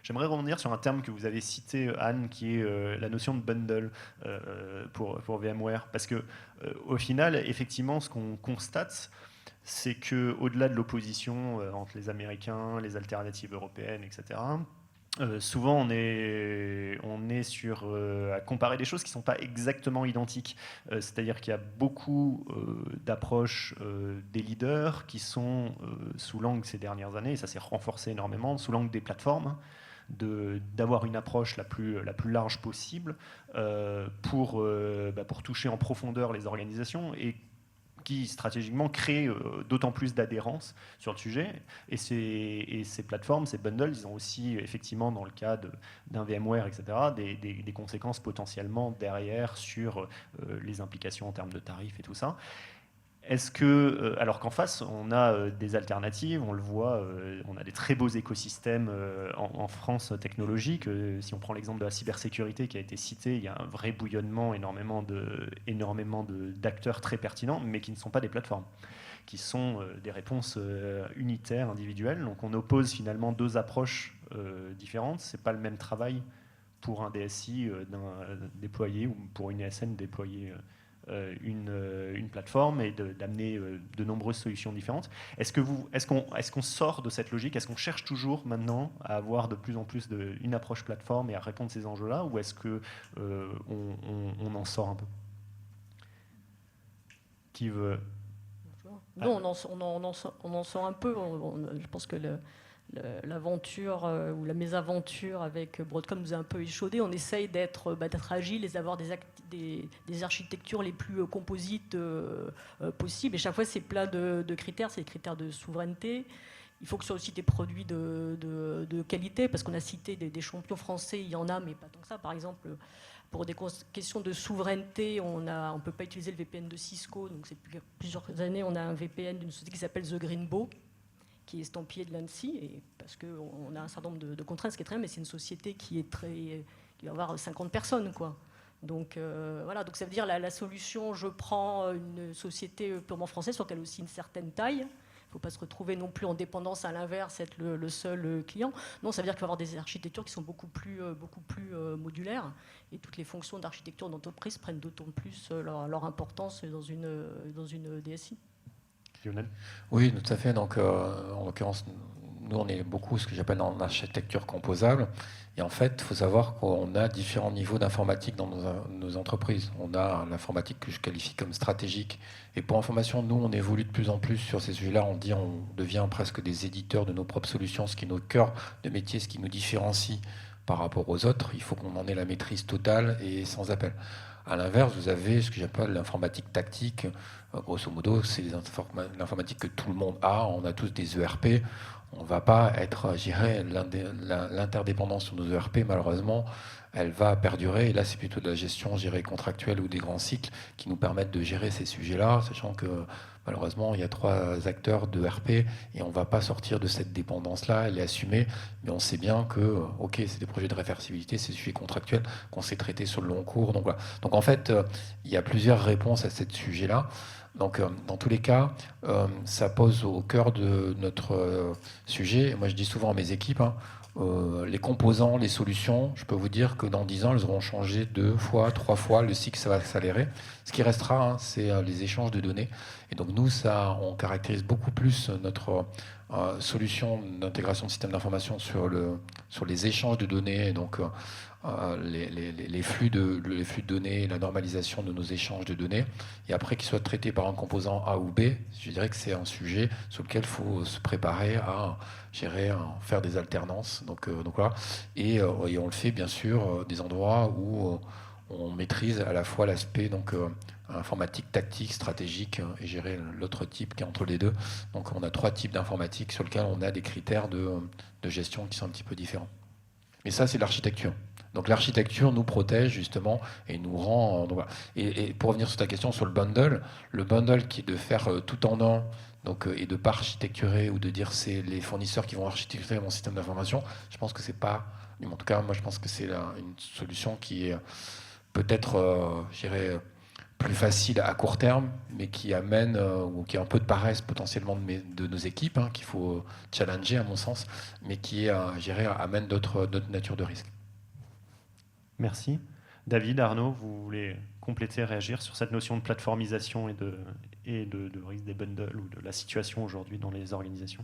J'aimerais revenir sur un terme que vous avez cité, Anne, qui est la notion de bundle pour VMware, parce que au final, effectivement, ce qu'on constate, c'est qu'au-delà de l'opposition entre les Américains, les alternatives européennes, etc., souvent, on est sur à comparer des choses qui ne sont pas exactement identiques. C'est-à-dire qu'il y a beaucoup d'approches des leaders qui sont sous l'angle ces dernières années, et ça s'est renforcé énormément, sous l'angle des plateformes, d'avoir une approche la plus large possible pour toucher en profondeur les organisations et qui stratégiquement crée d'autant plus d'adhérence sur le sujet. Et ces plateformes, ces bundles, ils ont aussi effectivement, dans le cas d'un VMware, etc., des conséquences potentiellement derrière sur les implications en termes de tarifs et tout ça. Est-ce que, alors qu'en face, on a des alternatives, on le voit, on a des très beaux écosystèmes en France technologiques. Si on prend l'exemple de la cybersécurité qui a été cité, il y a un vrai bouillonnement, énormément d'acteurs très pertinents, mais qui ne sont pas des plateformes, qui sont des réponses unitaires, individuelles. Donc on oppose finalement deux approches différentes. Ce n'est pas le même travail pour un DSI déployer ou pour une ESN déployer une plateforme et d'amener de nombreuses solutions différentes. Est-ce qu'on sort de cette logique? Est-ce qu'on cherche toujours maintenant à avoir de plus en plus une approche plateforme et à répondre à ces enjeux-là, ou est-ce qu'on en sort un peu? Qui veut? Non, on en sort un peu. Je pense que l'aventure ou la mésaventure avec Broadcom nous a un peu échaudé. On essaye d'être agile et d'avoir des architectures les plus composites possibles. Et chaque fois, c'est plein de critères. C'est des critères de souveraineté. Il faut que ce soit aussi des produits de qualité, parce qu'on a cité des champions français, il y en a, mais pas tant que ça. Par exemple, pour des questions de souveraineté, on ne peut pas utiliser le VPN de Cisco. Donc, c'est depuis plusieurs années, on a un VPN d'une société qui s'appelle The Greenbow, qui est estampillé de l'ANSSI, et parce qu'on a un certain nombre de contraintes, ce qui est très bien, mais c'est une société qui va avoir 50 personnes, quoi. Donc voilà, donc ça veut dire la solution, je prends une société purement française sur laquelle aussi une certaine taille. Il ne faut pas se retrouver non plus en dépendance, à l'inverse, être le seul client. Non, ça veut dire qu'il va y avoir des architectures qui sont beaucoup plus modulaires, et toutes les fonctions d'architecture d'entreprise prennent d'autant plus leur importance dans une DSI. Lionel? Oui, tout à fait. Donc, en l'occurrence, nous, on est beaucoup ce que j'appelle en architecture composable. Et en fait, il faut savoir qu'on a différents niveaux d'informatique dans nos entreprises. On a l'informatique que je qualifie comme stratégique. Et pour information, nous, on évolue de plus en plus sur ces sujets-là. On devient presque des éditeurs de nos propres solutions, ce qui est notre cœur de métier, ce qui nous différencie par rapport aux autres. Il faut qu'on en ait la maîtrise totale et sans appel. À l'inverse, vous avez ce que j'appelle l'informatique tactique. Grosso modo, c'est l'informatique que tout le monde a. On a tous des ERP. On ne va pas être, je dirais, l'interdépendance sur nos ERP, malheureusement, elle va perdurer. Et là, c'est plutôt de la gestion, je dirais, contractuelle ou des grands cycles qui nous permettent de gérer ces sujets-là, sachant que malheureusement, il y a 3 acteurs de ERP et on ne va pas sortir de cette dépendance-là, elle est assumée, mais on sait bien que, ok, c'est des projets de réversibilité, c'est des sujets contractuels qu'on sait traiter sur le long cours. Donc, voilà. Donc en fait, il y a plusieurs réponses à ce sujet-là. Donc, dans tous les cas, ça pose au cœur de notre sujet. Et moi, je dis souvent à mes équipes, les composants, les solutions, je peux vous dire que dans 10 ans, elles auront changé 2 fois, 3 fois, le cycle, ça va accélérer. Ce qui restera, c'est les échanges de données. Et donc, nous, on caractérise beaucoup plus notre solution d'intégration de systèmes d'information sur les échanges de données. Et donc, les flux de données, la normalisation de nos échanges de données, et après qu'ils soient traités par un composant A ou B, je dirais que c'est un sujet sur lequel il faut se préparer à faire des alternances. Donc voilà. Et on le fait bien sûr des endroits où on maîtrise à la fois l'aspect informatique, tactique, stratégique, et gérer l'autre type qui est entre les deux. Donc on a 3 types d'informatique sur lesquels on a des critères de gestion qui sont un petit peu différents. Mais ça, c'est l'architecture. Donc l'architecture nous protège justement et nous rend... Donc, voilà. Et pour revenir sur ta question sur le bundle qui est de faire tout en un, et de ne pas architecturer ou de dire c'est les fournisseurs qui vont architecturer mon système d'information, je pense que c'est pas... En tout cas, moi je pense que c'est une solution qui est peut-être, je dirais, plus facile à court terme, mais qui amène, ou qui a un peu de paresse potentiellement de nos équipes, qu'il faut challenger à mon sens, mais qui, je dirais, amène d'autres natures de risques. Merci. David, Arnaud, vous voulez compléter, réagir sur cette notion de plateformisation et de risque des bundles ou de la situation aujourd'hui dans les organisations?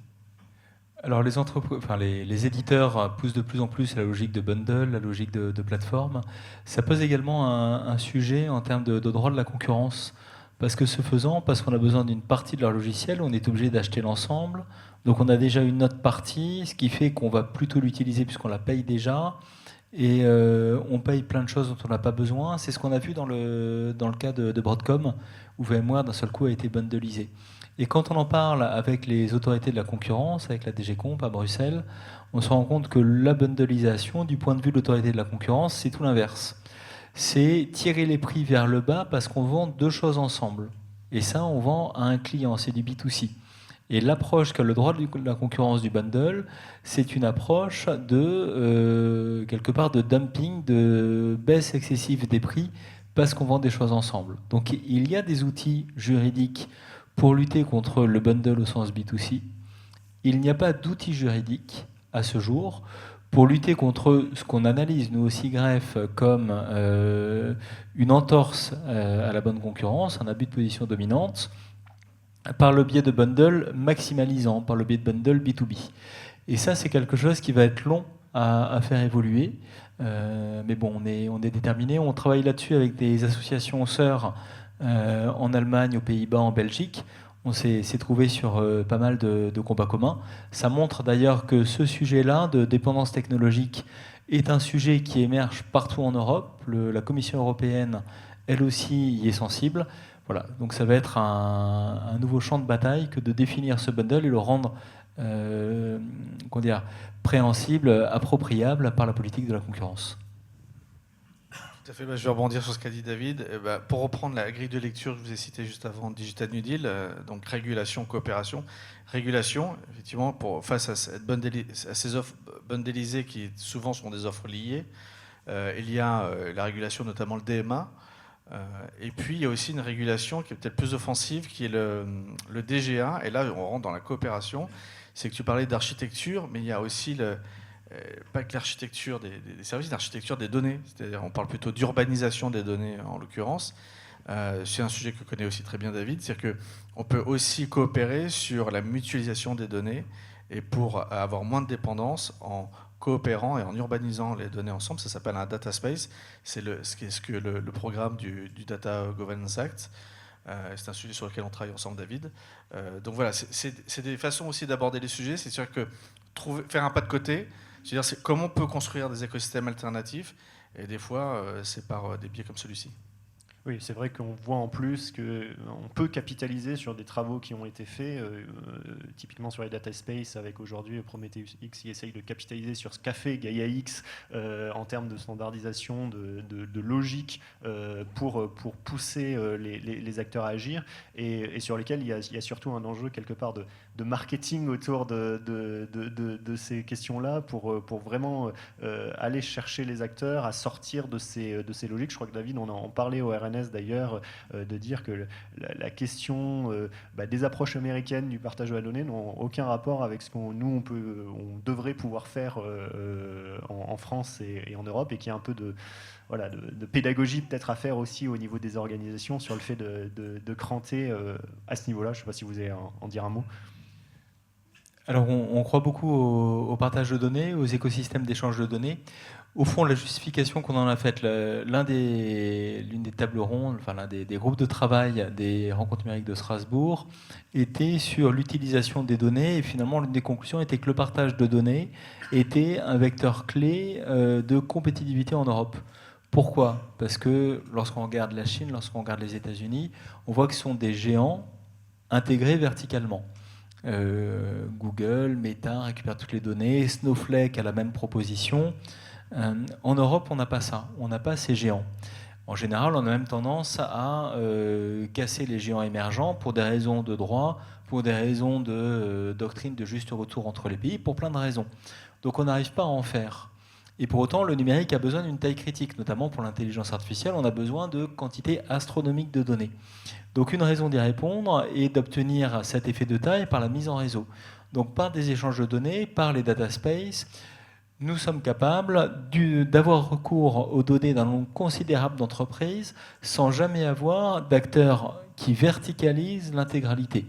Alors les éditeurs poussent de plus en plus la logique de bundle, la logique de plateforme. Ça pose également un sujet en termes de droit de la concurrence. Parce que ce faisant, parce qu'on a besoin d'une partie de leur logiciel, on est obligé d'acheter l'ensemble. Donc on a déjà une autre partie, ce qui fait qu'on va plutôt l'utiliser puisqu'on la paye déjà. Et on paye plein de choses dont on n'a pas besoin. C'est ce qu'on a vu dans le cas de Broadcom, où VMware d'un seul coup a été bundleisé. Et quand on en parle avec les autorités de la concurrence, avec la DGComp à Bruxelles, on se rend compte que la bundleisation, du point de vue de l'autorité de la concurrence, c'est tout l'inverse. C'est tirer les prix vers le bas parce qu'on vend deux choses ensemble. Et ça, on vend à un client, c'est du B2C. Et l'approche qu'a le droit de la concurrence du bundle, c'est une approche de, quelque part, de dumping, de baisse excessive des prix parce qu'on vend des choses ensemble. Donc il y a des outils juridiques pour lutter contre le bundle au sens B2C. Il n'y a pas d'outils juridiques à ce jour pour lutter contre ce qu'on analyse, nous aussi, greffe, comme une entorse à la bonne concurrence, un abus de position dominante, par le biais de bundles maximalisants, par le biais de bundles B2B. Et ça, c'est quelque chose qui va être long à faire évoluer. Mais bon, on est déterminé. On travaille là-dessus avec des associations sœurs en Allemagne, aux Pays-Bas, en Belgique. On s'est trouvé sur pas mal de combats communs. Ça montre d'ailleurs que ce sujet-là de dépendance technologique est un sujet qui émerge partout en Europe. La Commission européenne, elle aussi, y est sensible. Voilà, donc ça va être un nouveau champ de bataille que de définir ce bundle et le rendre préhensible, appropriable par la politique de la concurrence. Tout à fait, je vais rebondir sur ce qu'a dit David. Pour reprendre la grille de lecture que je vous ai citée juste avant, Digital New Deal, donc régulation, coopération. Régulation, effectivement, face à ces offres bundlisées qui souvent sont des offres liées, il y a la régulation, notamment le DMA. Et puis il y a aussi une régulation qui est peut-être plus offensive, qui est le DGA. Et là, on rentre dans la coopération. C'est que tu parlais d'architecture, mais il y a aussi pas que l'architecture des services, l'architecture des données. C'est-à-dire, on parle plutôt d'urbanisation des données en l'occurrence. C'est un sujet que connaît aussi très bien David. C'est-à-dire qu'on peut aussi coopérer sur la mutualisation des données et pour avoir moins de dépendance en coopérant et en urbanisant les données ensemble. Ça s'appelle un data space. C'est ce que le programme du Data Governance Act. C'est un sujet sur lequel on travaille ensemble, David. Donc voilà, c'est des façons aussi d'aborder les sujets. C'est sûr que faire un pas de côté, c'est-à-dire c'est comment on peut construire des écosystèmes alternatifs. Et des fois, c'est par des biais comme celui-ci. Oui, c'est vrai qu'on voit en plus qu'on peut capitaliser sur des travaux qui ont été faits, typiquement sur les data space, avec aujourd'hui Prometheus X qui essaye de capitaliser sur ce qu'a fait Gaia X en termes de standardisation, de logique pour pousser les acteurs à agir, et sur lesquels il y a surtout un enjeu quelque part de marketing autour de ces questions-là pour vraiment aller chercher les acteurs à sortir de ces logiques. Je crois que David, on en parlait au RNS d'ailleurs, de dire que la question des approches américaines du partage de la donnée n'ont aucun rapport avec ce qu'on devrait pouvoir faire en France et en Europe, et qu'il y a un peu de pédagogie peut-être à faire aussi au niveau des organisations sur le fait de cranter à ce niveau-là. Je ne sais pas si vous allez en dire un mot. Alors on croit beaucoup au partage de données, aux écosystèmes d'échange de données. Au fond, la justification qu'on en a faite, l'une des tables rondes, enfin l'un des groupes de travail des rencontres numériques de Strasbourg était sur l'utilisation des données, et finalement l'une des conclusions était que le partage de données était un vecteur clé de compétitivité en Europe. Pourquoi ? Parce que lorsqu'on regarde la Chine, lorsqu'on regarde les États-Unis, on voit que ce sont des géants intégrés verticalement. Google, Meta récupère toutes les données, Snowflake a la même proposition. En Europe, on n'a pas ça, on n'a pas ces géants. En général, on a même tendance à casser les géants émergents pour des raisons de droit, pour des raisons de doctrine de juste retour entre les pays, pour plein de raisons. Donc on n'arrive pas à en faire. Et pour autant, le numérique a besoin d'une taille critique, notamment pour l'intelligence artificielle, on a besoin de quantités astronomiques de données. Donc une raison d'y répondre est d'obtenir cet effet de taille par la mise en réseau. Donc par des échanges de données, par les data space, nous sommes capables d'avoir recours aux données d'un nombre considérable d'entreprises sans jamais avoir d'acteurs qui verticalisent l'intégralité.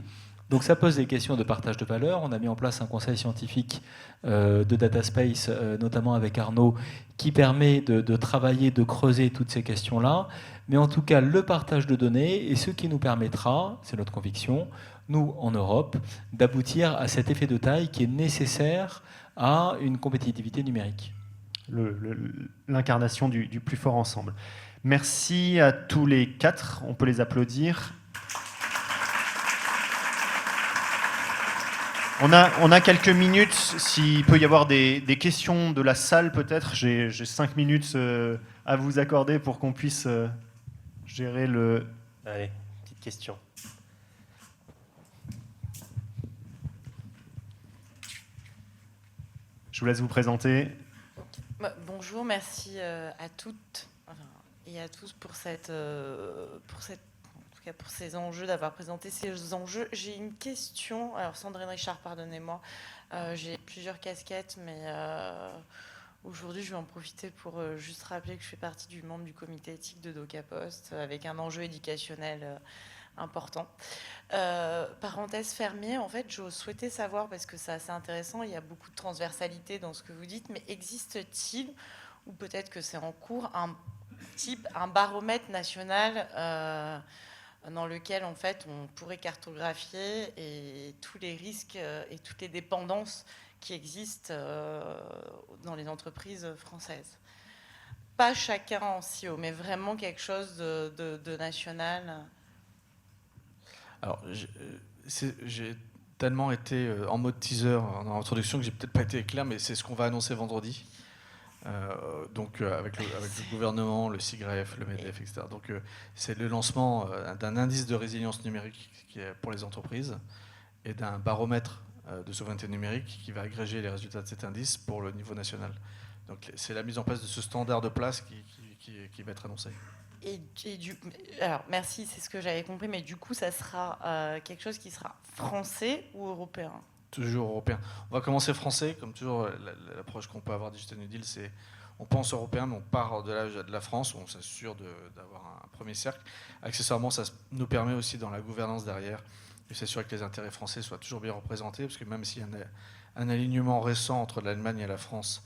Donc ça pose des questions de partage de valeur. On a mis en place un conseil scientifique de data space, notamment avec Arnaud, qui permet de travailler, de creuser toutes ces questions-là. Mais en tout cas, le partage de données est ce qui nous permettra, c'est notre conviction, nous, en Europe, d'aboutir à cet effet de taille qui est nécessaire à une compétitivité numérique. L'incarnation du plus fort ensemble. Merci à tous les 4, on peut les applaudir. On a quelques minutes, s'il peut y avoir des questions de la salle peut-être. J'ai 5 minutes à vous accorder pour qu'on puisse gérer le... Allez, petite question. Je vous laisse vous présenter. Bonjour, merci à toutes et à tous pour pour ces enjeux, d'avoir présenté ces enjeux. J'ai une question. Alors, Sandrine Richard, pardonnez-moi. J'ai plusieurs casquettes, mais aujourd'hui, je vais en profiter pour juste rappeler que je fais partie du membre du comité éthique de DocaPost, avec un enjeu éducationnel important. Parenthèse fermée, en fait, je souhaitais savoir, parce que c'est assez intéressant, il y a beaucoup de transversalité dans ce que vous dites, mais existe-t-il, ou peut-être que c'est en cours, un baromètre national dans lequel, en fait, on pourrait cartographier tous les risques et toutes les dépendances qui existent dans les entreprises françaises. Pas chacun en CEO, mais vraiment quelque chose de national. Alors, j'ai tellement été en mode teaser dans l'introduction que j'ai peut-être pas été clair, mais c'est ce qu'on va annoncer vendredi. Avec le gouvernement, le SIGREF, le MEDEF, etc. Donc c'est le lancement d'un indice de résilience numérique qui est pour les entreprises et d'un baromètre de souveraineté numérique qui va agréger les résultats de cet indice pour le niveau national. Donc c'est la mise en place de ce standard de place qui va être annoncé. Alors merci, c'est ce que j'avais compris, mais du coup ça sera quelque chose qui sera français ou européen ? Toujours européen. On va commencer français, comme toujours. L'approche qu'on peut avoir Digital New Deal, c'est on pense européen, mais on part de la France, on s'assure d'avoir un premier cercle. Accessoirement, ça nous permet aussi dans la gouvernance derrière de s'assurer que les intérêts français soient toujours bien représentés, parce que même s'il y a un alignement récent entre l'Allemagne et la France,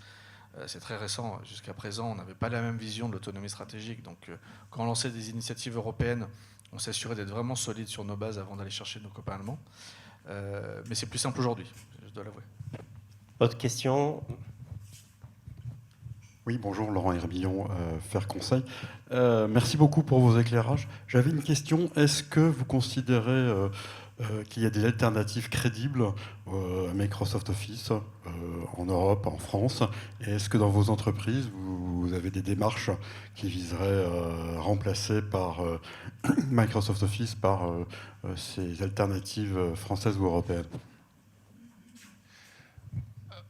c'est très récent. Jusqu'à présent, on n'avait pas la même vision de l'autonomie stratégique. Donc, quand on lançait des initiatives européennes, on s'assurait d'être vraiment solide sur nos bases avant d'aller chercher nos copains allemands. Mais c'est plus simple aujourd'hui, je dois l'avouer. Autre question ? Oui, bonjour, Laurent Herbillon, Faire Conseil. Merci beaucoup pour vos éclairages. J'avais une question. Est-ce que vous considérez qu'il y a des alternatives crédibles à Microsoft Office en Europe, en France? Et est-ce que dans vos entreprises, vous avez des démarches qui viseraient à remplacer par Microsoft Office par ces alternatives françaises ou européennes?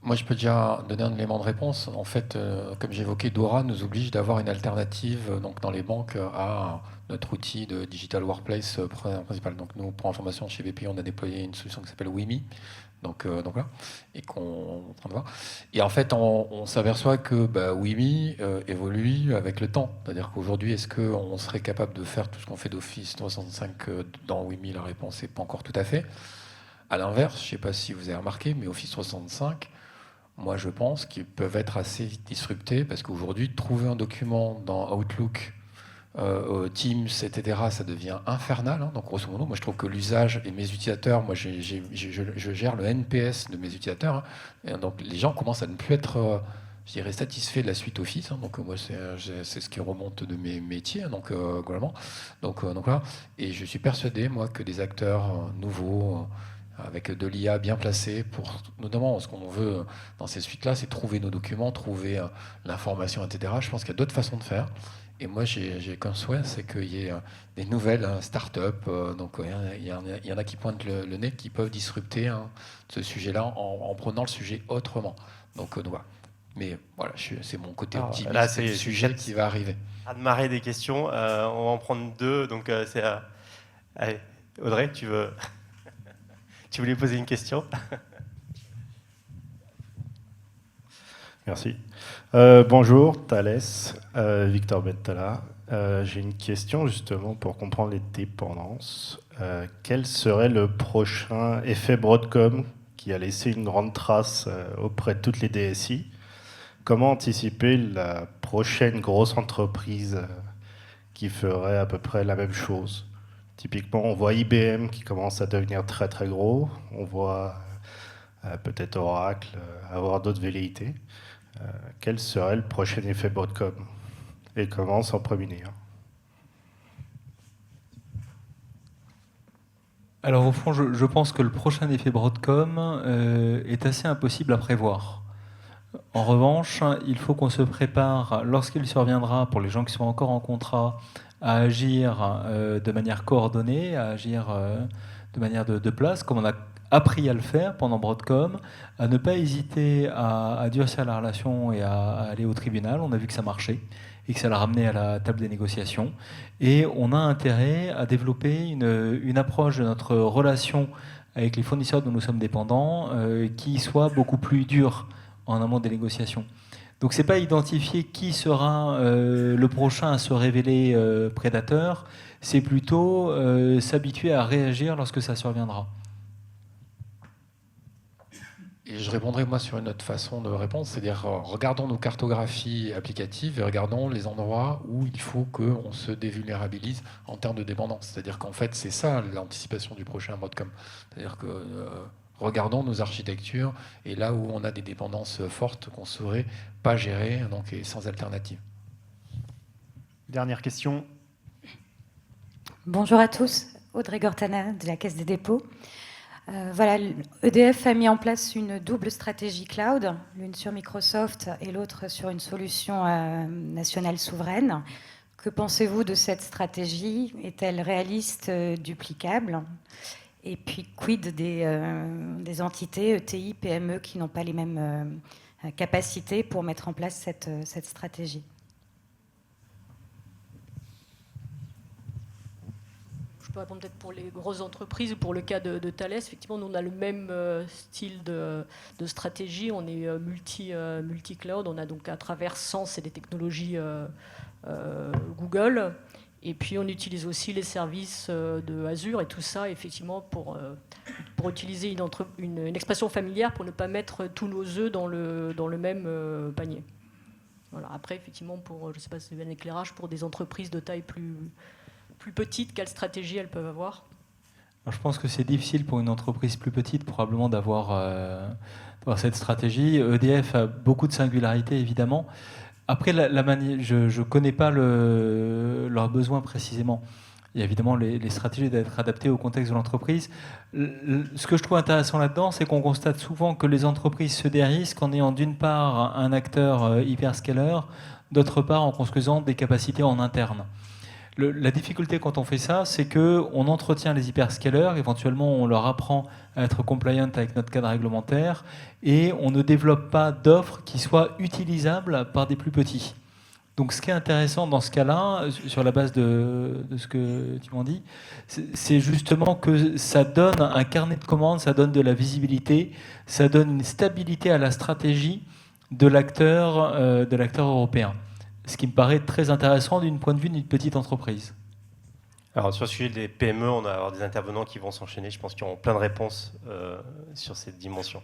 Moi, je peux déjà donner un élément de réponse. En fait, comme j'évoquais, DORA nous oblige d'avoir une alternative donc, dans les banques à notre outil de Digital Workplace principal. Donc, nous, pour information, chez BPI, on a déployé une solution qui s'appelle WIMI. Donc là, et qu'on est en train de voir. Et en fait, on s'aperçoit que WIMI évolue avec le temps. C'est-à-dire qu'aujourd'hui, est-ce qu'on serait capable de faire tout ce qu'on fait d'Office 365 dans WIMI? La réponse n'est pas encore tout à fait. À l'inverse, je ne sais pas si vous avez remarqué, mais Office 365, moi, je pense qu'ils peuvent être assez disruptés parce qu'aujourd'hui, trouver un document dans Outlook, Teams, etc., ça devient infernal. Hein. Donc, grosso modo, moi, je trouve que l'usage et mes utilisateurs, moi, je gère le NPS de mes utilisateurs. Hein. Et donc, les gens commencent à ne plus être, je dirais, satisfaits de la suite Office. Hein. Donc, moi, c'est ce qui remonte de mes métiers, hein, donc, globalement. Donc, voilà. Et je suis persuadé, moi, que des acteurs nouveaux, avec de l'IA bien placée, pour notamment ce qu'on veut dans ces suites-là, c'est trouver nos documents, trouver l'information, etc. Je pense qu'il y a d'autres façons de faire. Et moi, j'ai qu'un souhait, c'est qu'il y ait des nouvelles start-up. Donc, il y en a qui pointent le nez, qui peuvent disrupter ce sujet-là en prenant le sujet autrement. Donc, voilà. Mais voilà, c'est mon côté optimiste. Là, c'est le sujet qui va arriver. À démarrer des questions. On va en prendre deux. Donc, allez, Audrey, tu voulais poser une question? Merci. Bonjour, Thalès, Victor Bentala. J'ai une question justement pour comprendre les dépendances. quel serait le prochain effet Broadcom qui a laissé une grande trace auprès de toutes les DSI? Comment anticiper la prochaine grosse entreprise qui ferait à peu près la même chose? Typiquement, on voit IBM qui commence à devenir très très gros, on voit peut-être Oracle avoir d'autres velléités. Quel serait le prochain effet Broadcom et comment s'en prémunir? Alors au fond, je pense que le prochain effet Broadcom est assez impossible à prévoir. En revanche, il faut qu'on se prépare, lorsqu'il surviendra, pour les gens qui sont encore en contrat, à agir de manière coordonnée, à agir de manière de place, comme on a appris à le faire pendant Broadcom, à ne pas hésiter à durcir la relation et à aller au tribunal. On a vu que ça marchait et que ça l'a ramené à la table des négociations. Et on a intérêt à développer une approche de notre relation avec les fournisseurs dont nous sommes dépendants qui soit beaucoup plus dure en amont des négociations. Donc c'est pas identifier qui sera le prochain à se révéler prédateur, c'est plutôt s'habituer à réagir lorsque ça surviendra. Et je répondrai moi sur une autre façon de répondre, c'est-à-dire regardons nos cartographies applicatives et regardons les endroits où il faut qu'on se dévulnérabilise en termes de dépendance. C'est-à-dire qu'en fait c'est ça l'anticipation du prochain Broadcom. C'est-à-dire que regardons nos architectures et là où on a des dépendances fortes qu'on ne saurait pas gérer, donc et sans alternative. Dernière question. Bonjour à tous, Audrey Gortana de la Caisse des dépôts. Voilà, EDF a mis en place une double stratégie cloud, l'une sur Microsoft et l'autre sur une solution nationale souveraine. Que pensez-vous de cette stratégie? Est-elle réaliste, duplicable? Et puis, quid des entités ETI, PME qui n'ont pas les mêmes capacités pour mettre en place cette stratégie? Je peux répondre peut-être pour les grosses entreprises ou pour le cas de Thales. Effectivement, nous, on a le même style de stratégie. On est multi-cloud. On a donc à travers Sens et des technologies Google. Et puis, on utilise aussi les services de Azure et tout ça, effectivement, pour utiliser une expression familière pour ne pas mettre tous nos œufs dans le même panier. Voilà. Après, effectivement, je ne sais pas si c'est un éclairage pour des entreprises de taille plus petites, quelle stratégie elles peuvent avoir? Alors, je pense que c'est difficile pour une entreprise plus petite probablement d'avoir cette stratégie. EDF a beaucoup de singularités, évidemment. Après, je ne connais pas leurs besoins précisément. Il y a évidemment les stratégies d'être adaptées au contexte de l'entreprise. Ce que je trouve intéressant là-dedans, c'est qu'on constate souvent que les entreprises se dérisquent en ayant d'une part un acteur hyperscaler, d'autre part en construisant des capacités en interne. La difficulté quand on fait ça, c'est qu'on entretient les hyperscalers, éventuellement on leur apprend à être compliant avec notre cadre réglementaire, et on ne développe pas d'offres qui soient utilisables par des plus petits. Donc ce qui est intéressant dans ce cas-là, sur la base de ce que tu m'en dis, c'est justement que ça donne un carnet de commandes, ça donne de la visibilité, ça donne une stabilité à la stratégie de l'acteur européen. Ce qui me paraît très intéressant d'un point de vue d'une petite entreprise. Alors sur le sujet des PME, on va avoir des intervenants qui vont s'enchaîner. Je pense qu'ils auront plein de réponses sur cette dimension.